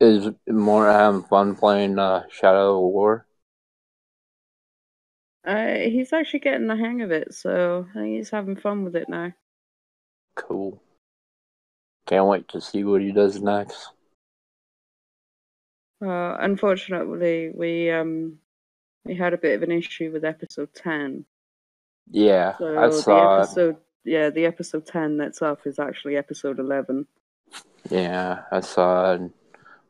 Is more having fun playing Shadow of War? He's actually getting the hang of it, so I think he's having fun with it now. Cool. Can't wait to see what he does next. Unfortunately, we had a bit of an issue with episode 10. Yeah, So I saw the episode 10 that's up is actually episode 11. Yeah, I saw it.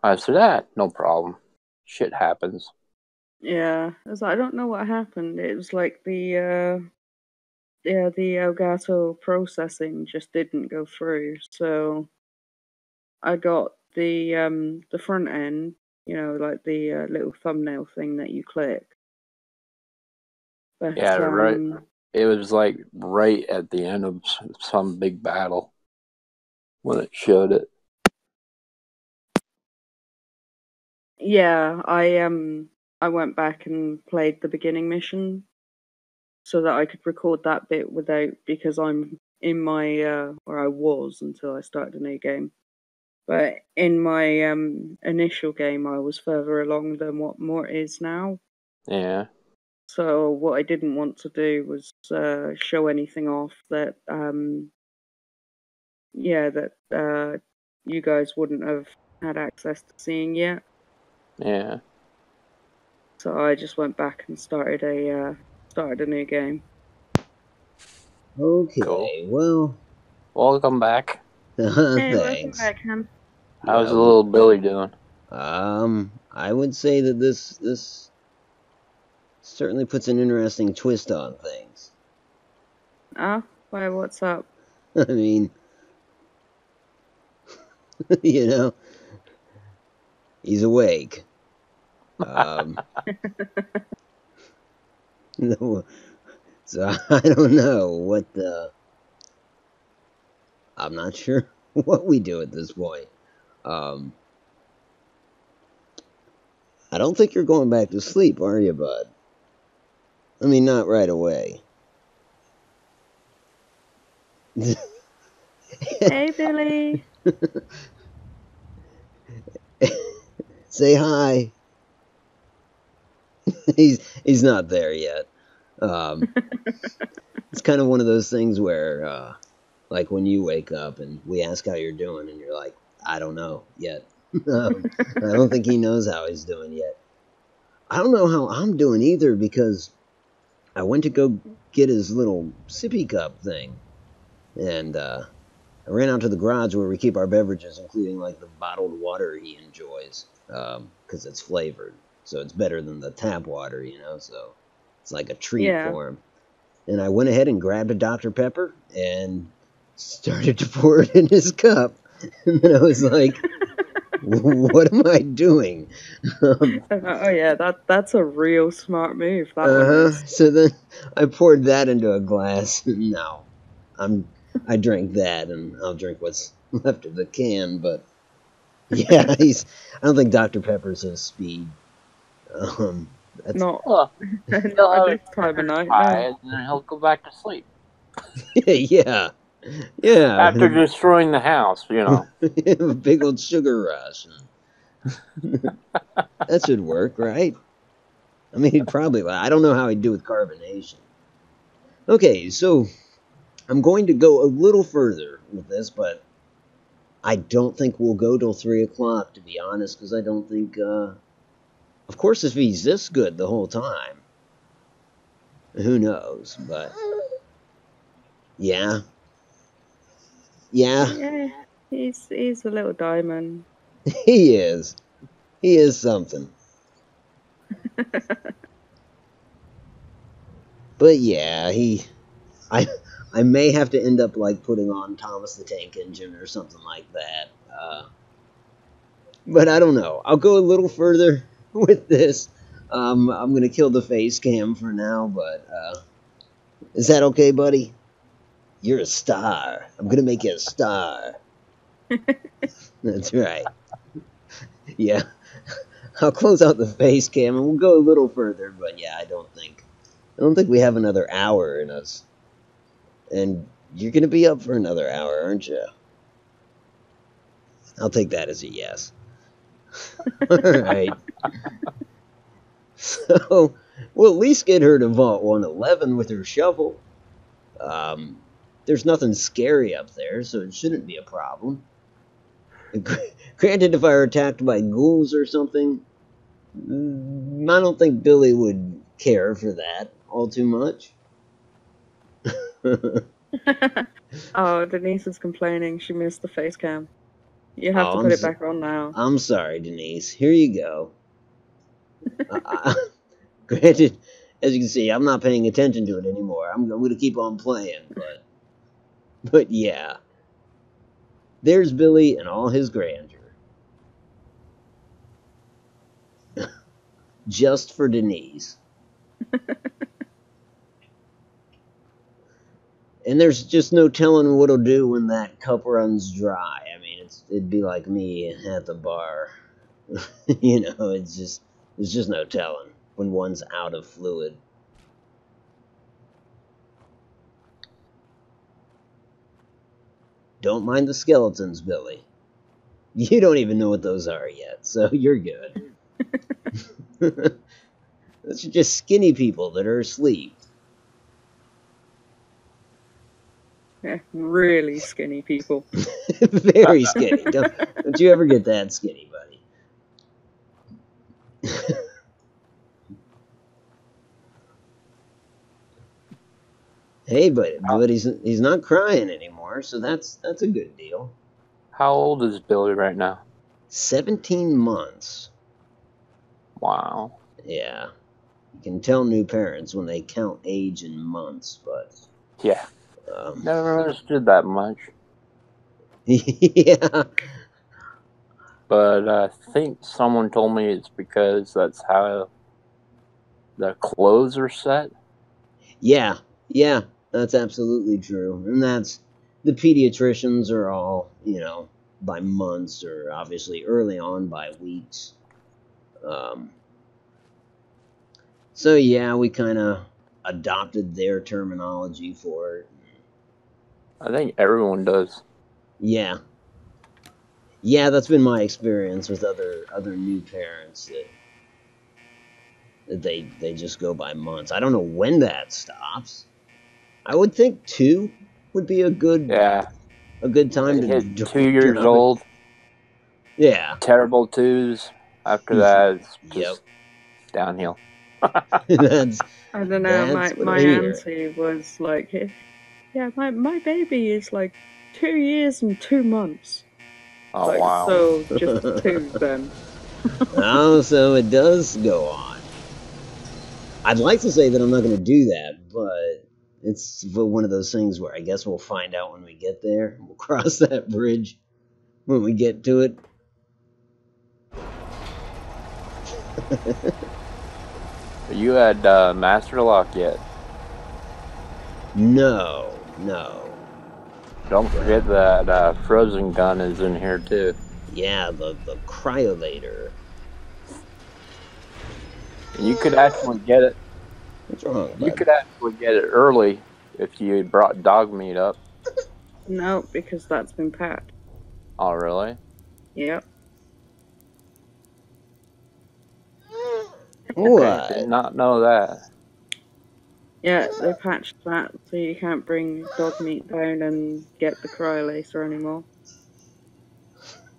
I said, that no problem. Shit happens. Yeah, I don't know what happened. It was like the Elgato processing just didn't go through. So I got the front end, like the little thumbnail thing that you click. But, Yeah, right. It was like right at the end of some big battle when it showed it. Yeah, I went back and played the beginning mission so that I could record that bit because I'm in my where I was until I started a new game. But in my initial game, I was further along than what Mort is now. Yeah. So what I didn't want to do was show anything off that you guys wouldn't have had access to seeing yet. Yeah. So I just went back and started a new game. Okay, Cool. well. Welcome back. Hey, welcome Thanks. back, Ham. How's the little Billy doing? I would say that this certainly puts an interesting twist on things. Why, what's up? I mean, he's awake. No, so I don't know what I'm not sure what we do at this point. I don't think you're going back to sleep, are you, bud? I mean, not right away. Hey, Billy. Say hi. He's not there yet. It's kind of one of those things where, like when you wake up and we ask how you're doing, and you're like, I don't know yet. I don't think he knows how he's doing yet. I don't know how I'm doing either because I went to go get his little sippy cup thing, and I ran out to the garage where we keep our beverages, including like the bottled water he enjoys, because it's flavored, so it's better than the tap water, so it's like a treat for him. And I went ahead and grabbed a Dr. Pepper and started to pour it in his cup, and then I was like, what am I doing? Oh yeah, that's a real smart move. That one is. So then I poured that into a glass. No, I drank that, and I'll drink what's left of the can. But yeah, I don't think Dr. Pepper's his speed. That's Not not this time of night. No. And then he'll go back to sleep. yeah. After destroying the house, Big old sugar rush. That should work, right? I mean, he'd probably. I don't know how he'd do with carbonation. Okay, so I'm going to go a little further with this, but I don't think we'll go till 3 o'clock, to be honest, because I don't think. Of course, if he's this good the whole time, who knows? But yeah. Yeah, he's a little diamond. He is. He is something. But yeah, I may have to end up like putting on Thomas the Tank Engine or something like that. But I don't know. I'll go a little further with this. I'm gonna kill the face cam for now, but is that okay, buddy? You're a star. I'm gonna make you a star. That's right. Yeah. I'll close out the face cam and we'll go a little further, but yeah, I don't think we have another hour in us. And you're gonna be up for another hour, aren't you? I'll take that as a yes. Alright. So, we'll at least get her to Vault 111 with her shovel. There's nothing scary up there, so it shouldn't be a problem. Granted, if I were attacked by ghouls or something, I don't think Billy would care for that all too much. Oh, Denise is complaining she missed the face cam. You have to put it back on now. I'm sorry, Denise. Here you go. Granted, as you can see, I'm not paying attention to it anymore. I'm going to keep on playing, but yeah. There's Billy and all his grandeur. Just for Denise. And there's just no telling what he'll do when that cup runs dry. I mean, it'd be like me at the bar. You know, there's just no telling when one's out of fluid. Don't mind the skeletons, Billy. You don't even know what those are yet, so you're good. Those are just skinny people that are asleep. Yeah, really skinny people. Very skinny. Don't you ever get that skinny, buddy. Hey, but he's not crying anymore, so that's a good deal. How old is Billy right now? 17 months. Wow. Yeah. You can tell new parents when they count age in months, but... Yeah. Never understood that much. Yeah. But I think someone told me it's because that's how the clothes are set. Yeah, that's absolutely true. And that's, the pediatricians are all, you know, by months, or obviously early on by weeks. So yeah, we kind of adopted their terminology for it. I think everyone does. Yeah. Yeah, that's been my experience with other new parents, that they just go by months. I don't know when that stops. I would think 2 would be a good time to hit 2 years old. Yeah. Terrible 2s. After that, it's just downhill. I don't know. My auntie was like, yeah, my baby is like 2 years and 2 months. Oh, like, wow. So just 2 then. Oh, so it does go on. I'd like to say that I'm not going to do that, but it's one of those things where I guess we'll find out when we get there. We'll cross that bridge when we get to it. You had Master Lock yet? No. Don't forget that frozen gun is in here too. Yeah, the cryolator. You could actually get it. What's wrong, bud? You could actually get it early if you brought dog meat up. No, because that's been packed. Oh, really? Yep. What? Did not know that. Yeah, they patched that so you can't bring dog meat down and get the cryolator anymore.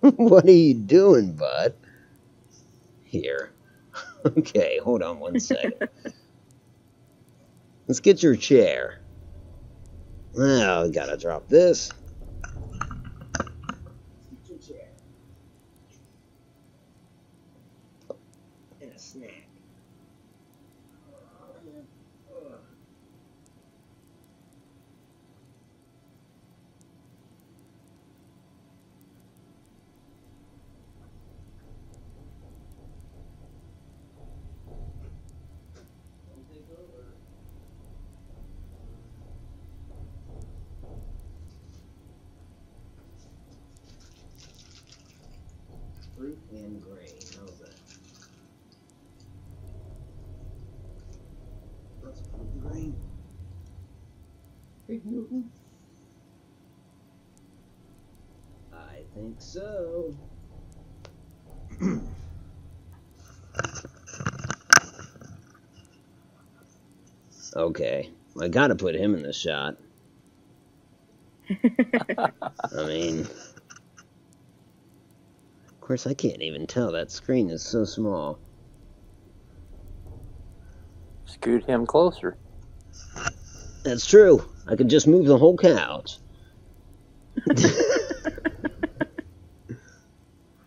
What are you doing, bud? Here. Okay, hold on one second. Let's get your chair. Well, we gotta drop this. Get your chair. And a snack. fruit and grain. How's that? That's fruit and grain. Big Newton? I think so. Okay, I gotta put him in the shot. I mean, of course I can't even tell. That screen is so small. Scoot him closer. That's true. I could just move the whole couch.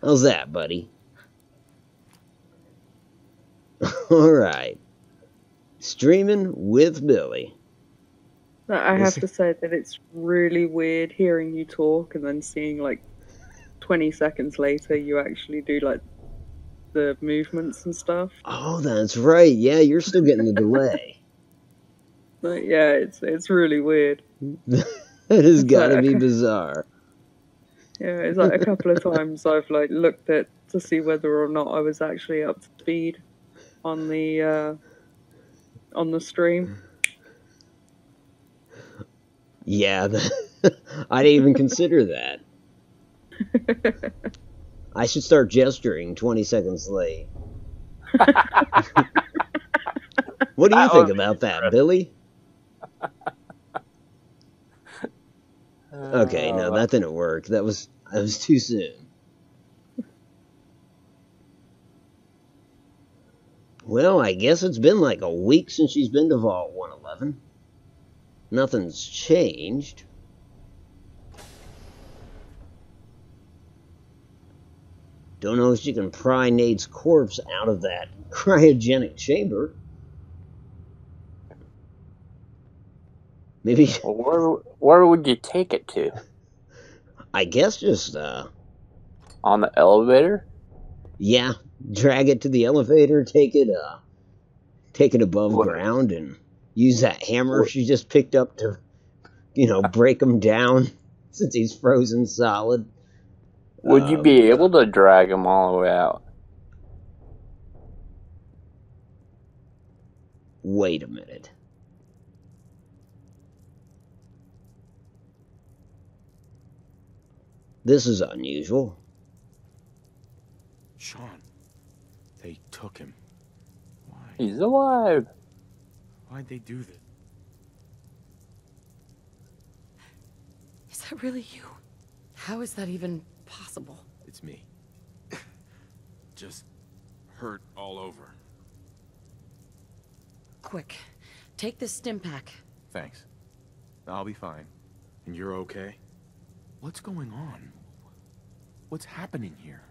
How's that, buddy? Alright. Streaming with Billy. I have to say that it's really weird hearing you talk and then seeing like 20 seconds later you actually do like the movements and stuff. Oh, that's right. Yeah, you're still getting the delay. But yeah, it's really weird. That has got to be bizarre. Yeah, it's like a couple of times I've like looked at to see whether or not I was actually up to speed on the stream. Yeah, I didn't even consider that. I should start gesturing 20 seconds late. What do you think about that, Billy? Okay, no, that didn't work. That was too soon. Well, I guess it's been like a week since she's been to Vault 111. Nothing's changed. Don't know if she can pry Nate's corpse out of that cryogenic chamber. Maybe. Well, where would you take it to? I guess just on the elevator. Yeah, drag it to the elevator, take it above ground, and use that hammer she just picked up to, break him down since he's frozen solid. Would you be able to drag him all the way out? Wait a minute. This is unusual. Sean, they took him. Why? He's alive. Why'd they do that? Is that really you? How is that even possible? It's me. Just hurt all over. Quick, take this stim pack. Thanks. I'll be fine. And you're okay? What's going on? What's happening here?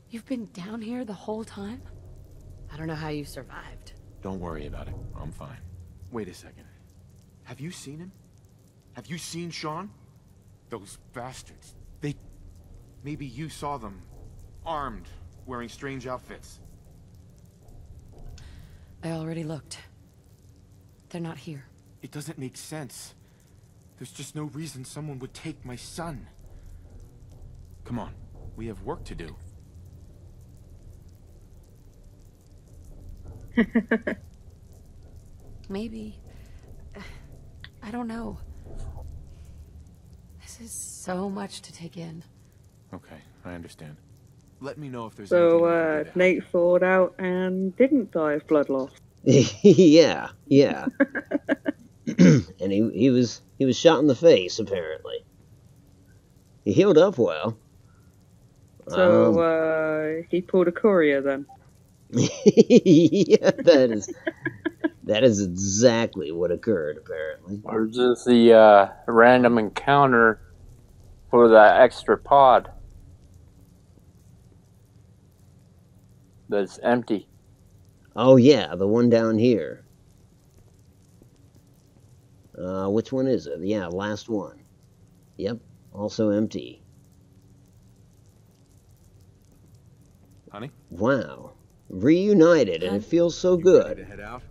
You've been down here the whole time? I don't know how you survived. Don't worry about it. I'm fine. Wait a second. Have you seen him? Have you seen Sean? Those bastards. Maybe you saw them. Armed, wearing strange outfits. I already looked. They're not here. It doesn't make sense. There's just no reason someone would take my son. Come on, we have work to do. Maybe. I don't know. This is so much to take in. Okay, I understand. Let me know if there's anything I can do to Nate thawed out and didn't die of blood loss. yeah. And he was shot in the face, apparently. He healed up well. So he pulled a courier then. Yeah, that is exactly what occurred, apparently. Or just the random encounter for the extra pod that's empty. Oh yeah, the one down here. Which one is it? Yeah, last one. Yep, also empty. Honey? Wow. Reunited, and it feels so good. Ready to head out?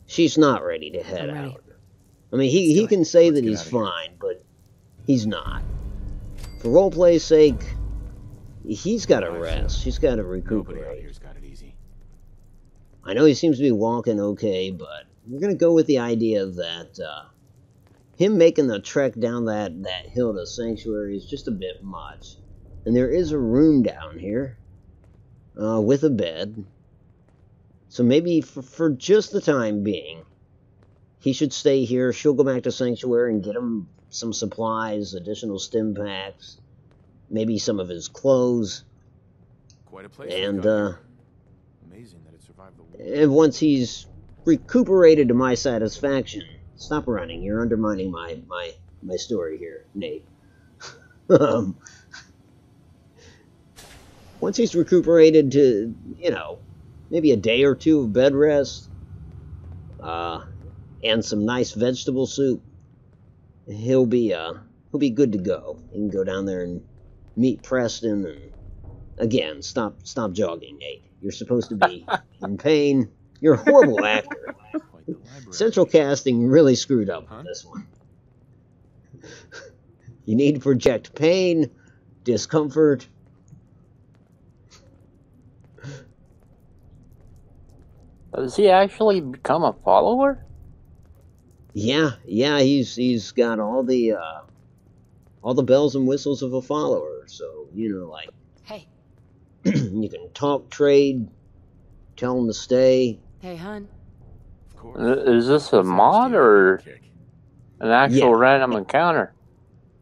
She's not ready to head out. I mean, he can say that he's fine, but He's not. For roleplay's sake, he's got to rest. He's got to recuperate. Nobody out here's got it easy. I know he seems to be walking okay, but we're going to go with the idea that him making the trek down that hill to Sanctuary is just a bit much. And there is a room down here with a bed. So maybe for just the time being, he should stay here. She'll go back to Sanctuary and get him some supplies, additional stim packs, maybe some of his clothes. Quite a place. And amazing that it survived the war. and once he's recuperated to my satisfaction, stop running. You're undermining my story here, Nate. Once he's recuperated to, maybe a day or two of bed rest, and some nice vegetable soup, he'll be good to go. He can go down there and meet Preston and, again, stop jogging, Nate. You're supposed to be in pain. You're a horrible actor. Central casting really screwed up on this one. You need to project pain, discomfort. Does he actually become a follower? Yeah, he's got all the bells and whistles of a follower. So, like, Hey. you can talk trade, tell him to stay. Hey, hun. Of course. Is this a mod or an actual random encounter?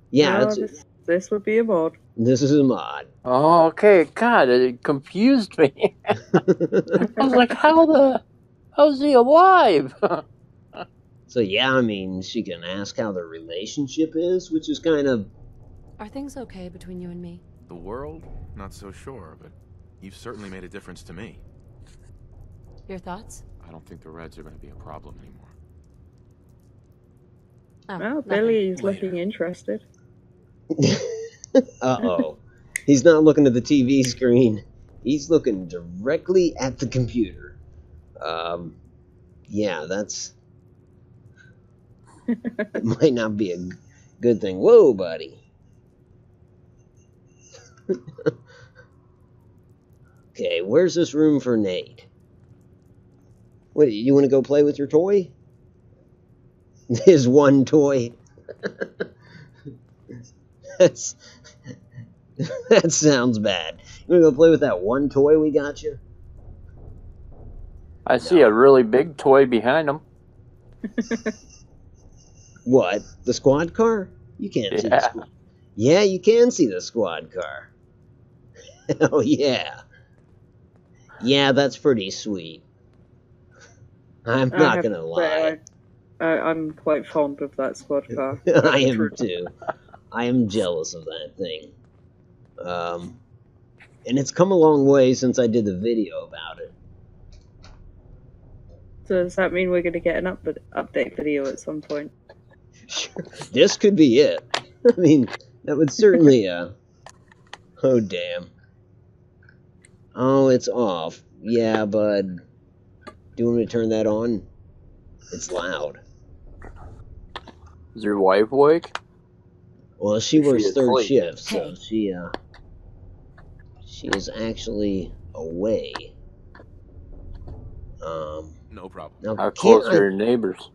Yeah, No, this would be a mod. This is a mod. Oh, okay. God, it confused me. I was like, how's he alive? So yeah, I mean, she can ask how their relationship is, which is kind of... Are things okay between you and me? The world? Not so sure, but you've certainly made a difference to me. Your thoughts? I don't think the Reds are going to be a problem anymore. Oh, Well, Billy's looking interested. Uh-oh. He's not looking at the TV screen. He's looking directly at the computer. Yeah, that's... It might not be a good thing. Whoa, buddy. Okay, where's this room for Nate? What, you want to go play with your toy? His one toy? That sounds bad. You want to go play with that one toy we got you? I see a really big toy behind him. What? The squad car? You can't see the squad. Yeah, you can see the squad car. Oh, yeah. Yeah, that's pretty sweet. I'm not going to lie. I'm quite fond of that squad car. I am too. I am jealous of that thing. And it's come a long way since I did the video about it. So does that mean we're going to get an update video at some point? Sure. This could be it. I mean, that would certainly, Oh, damn. Oh, it's off. Yeah, bud. Do you want me to turn that on? It's loud. Is your wife awake? Well, she works third asleep? shift, so she is actually away. No problem. Now, How close are your neighbors?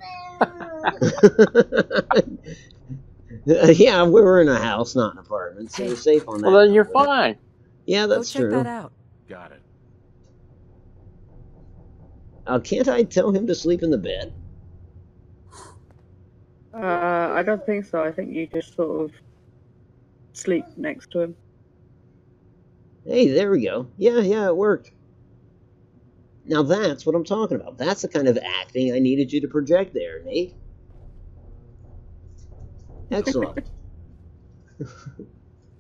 Yeah, we were in a house, not an apartment, so we're safe on that. Well, then you're fine. Yeah, that's Go check true. that out. Got it. Can't I tell him to sleep in the bed? I don't think so. I think you just sort of sleep next to him. Hey, there we go. Yeah, it worked. Now that's what I'm talking about. That's the kind of acting I needed you to project there, Nate. Excellent.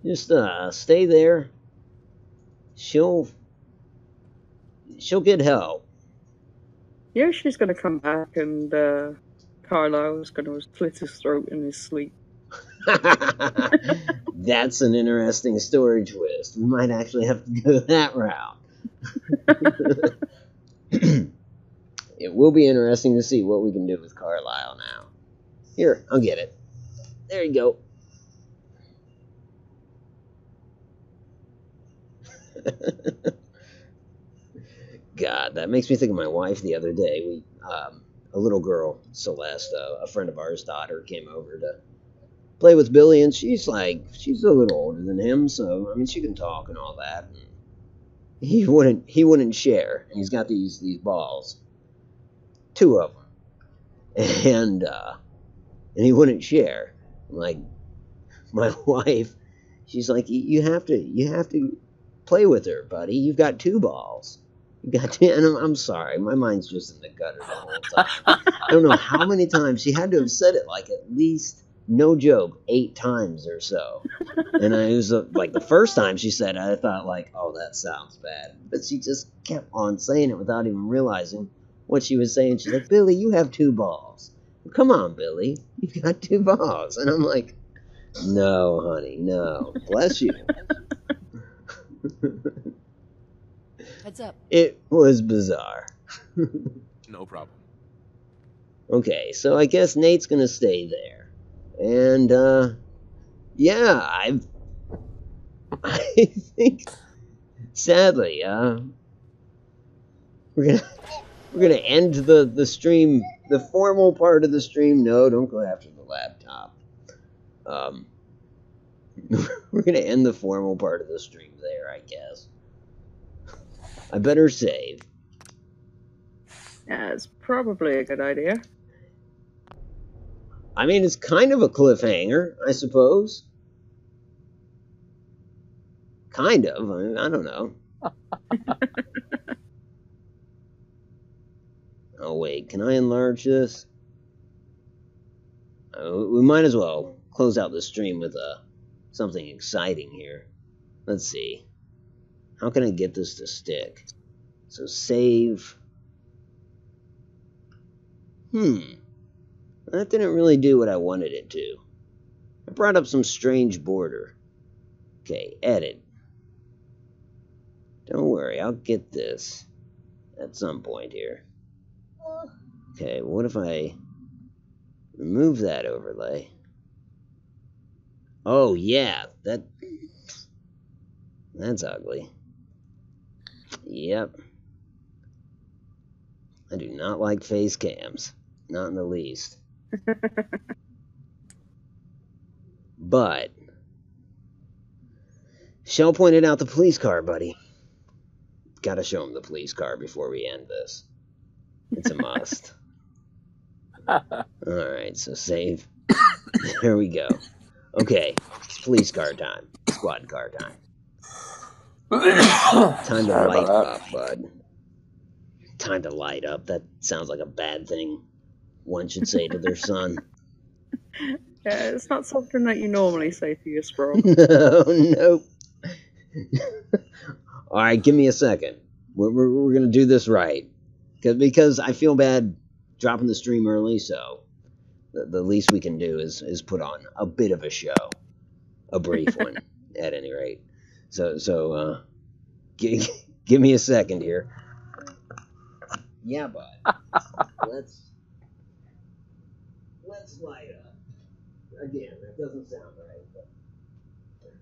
Just stay there. She'll get help. Yeah, she's going to come back and Carlisle's going to slit his throat in his sleep. That's an interesting story twist. We might actually have to go that route. It will be interesting to see what we can do with Carlisle now. Here, I'll get it. There you go. God, that makes me think of my wife the other day. A little girl, Celeste, a friend of ours' daughter, came over to play with Billy, and she's a little older than him, so I mean she can talk and all that. And he wouldn't share, and he's got these balls, 2 of them, and he wouldn't share. Like my wife, she's like, you have to play with her, buddy. You've got 2 balls. You got 2, and I'm sorry, my mind's just in the gutter the whole time. I don't know how many times she had to have said it, like at least, no joke, 8 times or so. And it was like the first time she said it, I thought like, oh, that sounds bad. But she just kept on saying it without even realizing what she was saying. She's like, Billy, you have 2 balls. Come on, Billy, you've got 2 balls. And I'm like, no, honey, no. Bless you. Heads up. It was bizarre. No problem. Okay, so I guess Nate's gonna stay there. And, yeah, I think, sadly, we're gonna end the stream, the formal part of the stream. No, don't go after the laptop. We're gonna end the formal part of the stream there, I guess. I better save. Yeah, it's probably a good idea. I mean, it's kind of a cliffhanger, I suppose. Kind of. I mean, I don't know. Oh, wait. Can I enlarge this? We might as well close out the stream with something exciting here. Let's see. How can I get this to stick? So save. That didn't really do what I wanted it to. I brought up some strange border. Okay, edit. Don't worry, I'll get this at some point here. Okay, what if I remove that overlay? Oh yeah, that's ugly. Yep. I do not like face cams. Not in the least. But Shell pointed out the police car, buddy. Gotta show him the police car before we end this. It's a must. Alright, so save. There we go. Okay, it's police car time. Squad car time. Time to light up, bud. Time to light up. That sounds like a bad thing one should say to their son. Yeah, it's not something that you normally say to your sprawl. No, nope. Alright, give me a second. We're gonna do this right. Because I feel bad dropping the stream early, so the least we can do is put on a bit of a show. A brief one, at any rate. So give me a second here. Yeah, bud. Let's light up. Again, that doesn't sound right, but let's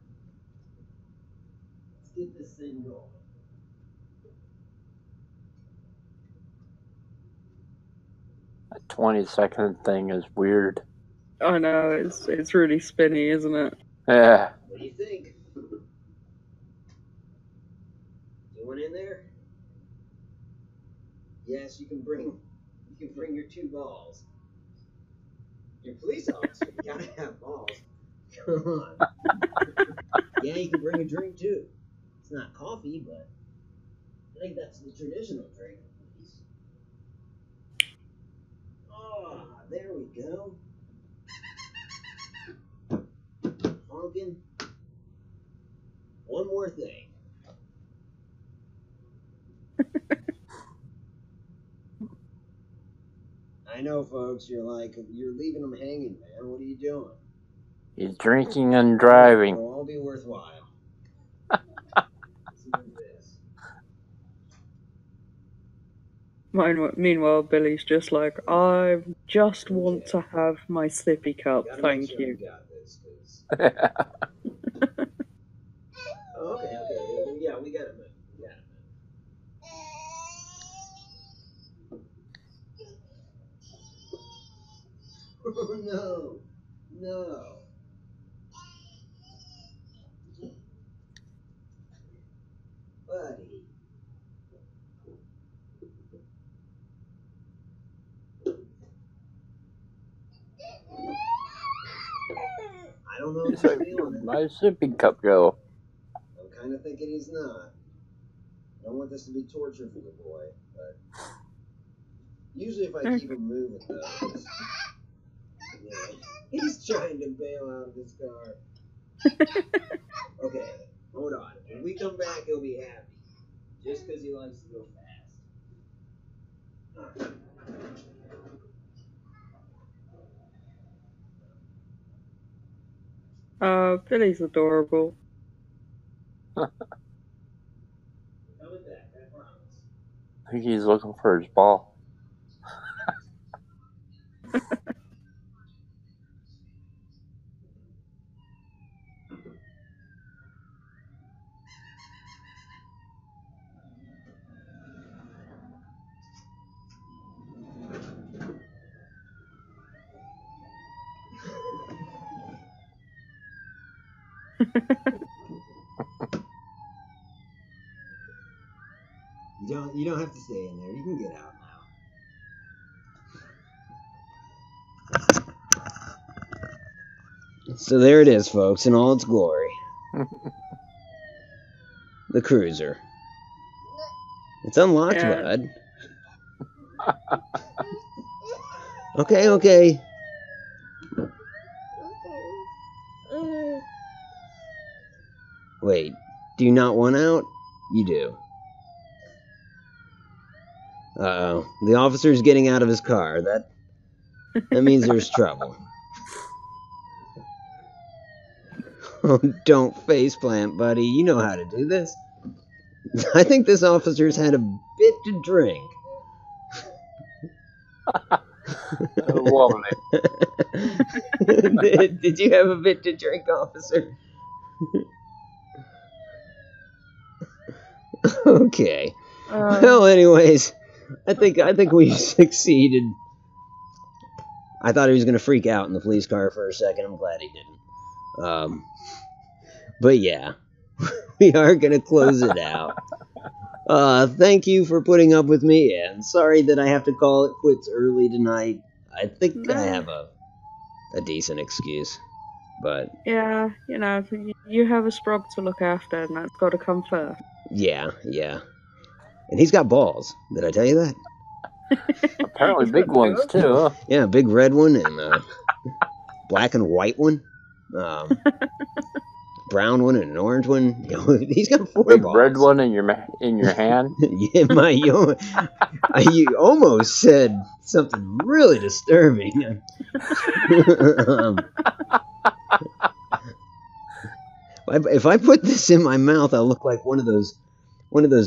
get this thing going. That 20-second thing is weird. I know, it's really spinny, isn't it? Yeah. What do you think? Anyone in there? Yes, you can bring your 2 balls. You're a police officer. You gotta have balls. Come on. Yeah, you can bring a drink too. It's not coffee, but I think that's the traditional drink of police. Oh, there we go. Honking. One more thing. I know, folks, you're leaving them hanging, man. What are you doing? He's drinking and driving. It'll all be worthwhile. Meanwhile, Billy's just like, I just want to have my sippy cup, thank you. Okay. Yeah, Yeah, we gotta move. We gotta move. Oh, no. No. Buddy. I don't know if he's feeling it. My sippy cup go. I'm kind of thinking he's not. I don't want this to be torture for the boy, but usually if I keep him moving, though, he's trying to bail out of his car. Okay, hold on. When we come back, he'll be happy. Just because he likes to go fast. Billy's adorable. Coming back, I promise. I think he's looking for his ball. You don't have to stay in there. You can get out now. So there it is, folks, in all its glory. The cruiser. It's unlocked, bud. Okay. Wait, do you not want out? You do. Uh-oh. The officer's getting out of his car. That means there's trouble. Oh, don't faceplant, buddy. You know how to do this. I think this officer's had a bit to drink. Did you have a bit to drink, officer? Okay. Well, anyways, I think we succeeded. I thought he was going to freak out in the police car for a second. I'm glad he didn't. But yeah, we are going to close it out. Thank you for putting up with me, and sorry that I have to call it quits early tonight. I think I have a decent excuse, but... Yeah, you have a sprog to look after, and that's got to come first. Yeah. And he's got balls. Did I tell you that? Apparently big ones, too, huh? Yeah, a big red one and a black and white one. Brown one and an orange one. He's got 4 big balls. Red one in your hand. Yeah, you almost said something really disturbing. If I put this in my mouth, I'll look like one of those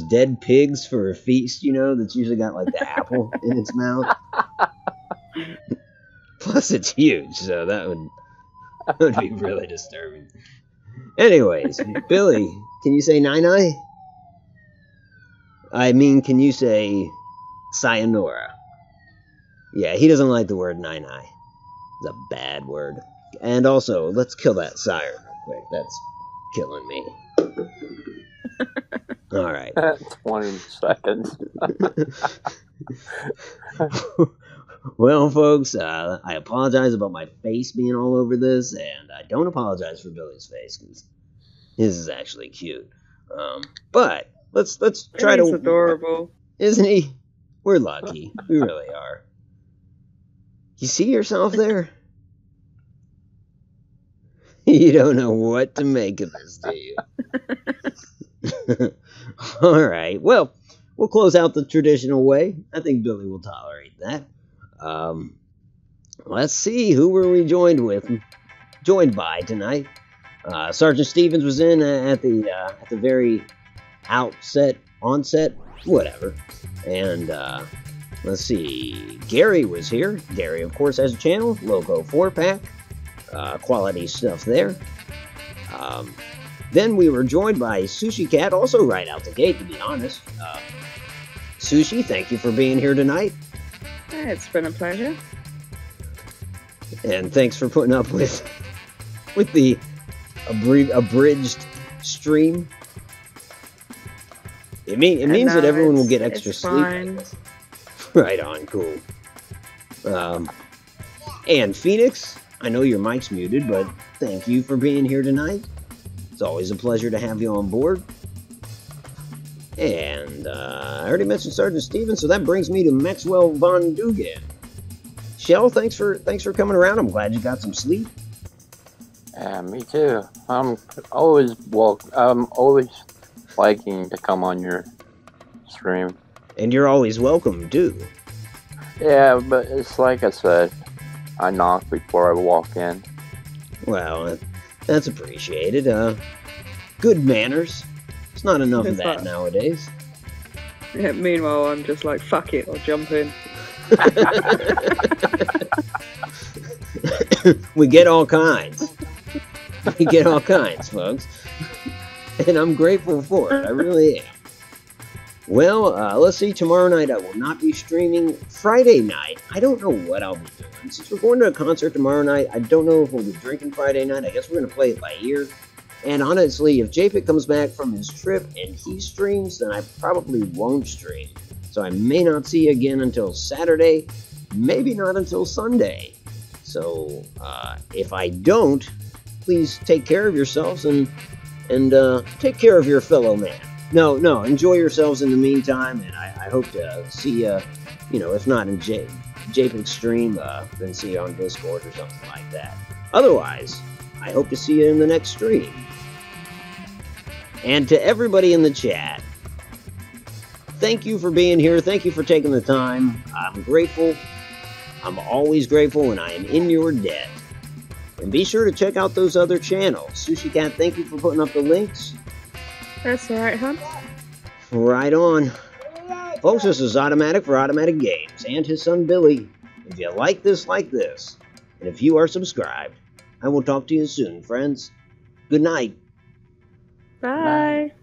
dead pigs for a feast. That's usually got like the apple in its mouth. Plus, it's huge, so that would be really disturbing. Anyways, Billy, can you say nine-eye? I mean, can you say sayonara? Yeah, he doesn't like the word nine-eye. It's a bad word. And also, let's kill that siren real quick. That's killing me. Alright. 20 seconds. Well, folks, I apologize about my face being all over this, and I don't apologize for Billy's face, because his is actually cute. But, let's try to... He's adorable. Isn't he? We're lucky. We really are. You see yourself there? You don't know what to make of this, do you? Alright, well, we'll close out the traditional way. I think Billy will tolerate that. Let's see, who were we joined by tonight? Sergeant Stevens was in at the very onset, whatever. And, let's see, Gary was here. Gary, of course, has a channel, Loco 4-Pack. Quality stuff there. Then we were joined by Sushi Cat, also right out the gate, to be honest. Sushi, thank you for being here tonight. It's been a pleasure. And thanks for putting up with the abridged stream. It means that everyone will get extra sleep. Fine. Right on, cool. And Phoenix, I know your mic's muted, but thank you for being here tonight. It's always a pleasure to have you on board. And I already mentioned Sergeant Stevens, so that brings me to Maxwell Von Dugan. Shell, thanks for coming around. I'm glad you got some sleep. Yeah, me too. I'm always liking to come on your stream. And you're always welcome, too. Yeah, but it's like I said, I knock before I walk in. Well, that's appreciated. Good manners. It's not enough of that nowadays. Yeah, meanwhile, I'm just like, fuck it, I'll jump in. We get all kinds. We get all kinds, folks. And I'm grateful for it. I really am. Well, let's see. Tomorrow night I will not be streaming. Friday night, I don't know what I'll be doing. Since we're going to a concert tomorrow night, I don't know if we'll be drinking Friday night. I guess we're going to play it by ear. And honestly, if JPIC comes back from his trip and he streams, then I probably won't stream. So I may not see you again until Saturday, maybe not until Sunday. So if I don't, please take care of yourselves and take care of your fellow man. No, enjoy yourselves in the meantime, and I hope to see you, if not in JPIC's stream, then see you on Discord or something like that. Otherwise, I hope to see you in the next stream. And to everybody in the chat, thank you for being here. Thank you for taking the time. I'm grateful. I'm always grateful, and I am in your debt. And be sure to check out those other channels. Sushi Cat, thank you for putting up the links. That's alright, huh? Right on. Folks, this is Automatic for Automatic Games and his son Billy. If you like this, and if you are subscribed, I will talk to you soon, friends. Good night. Bye.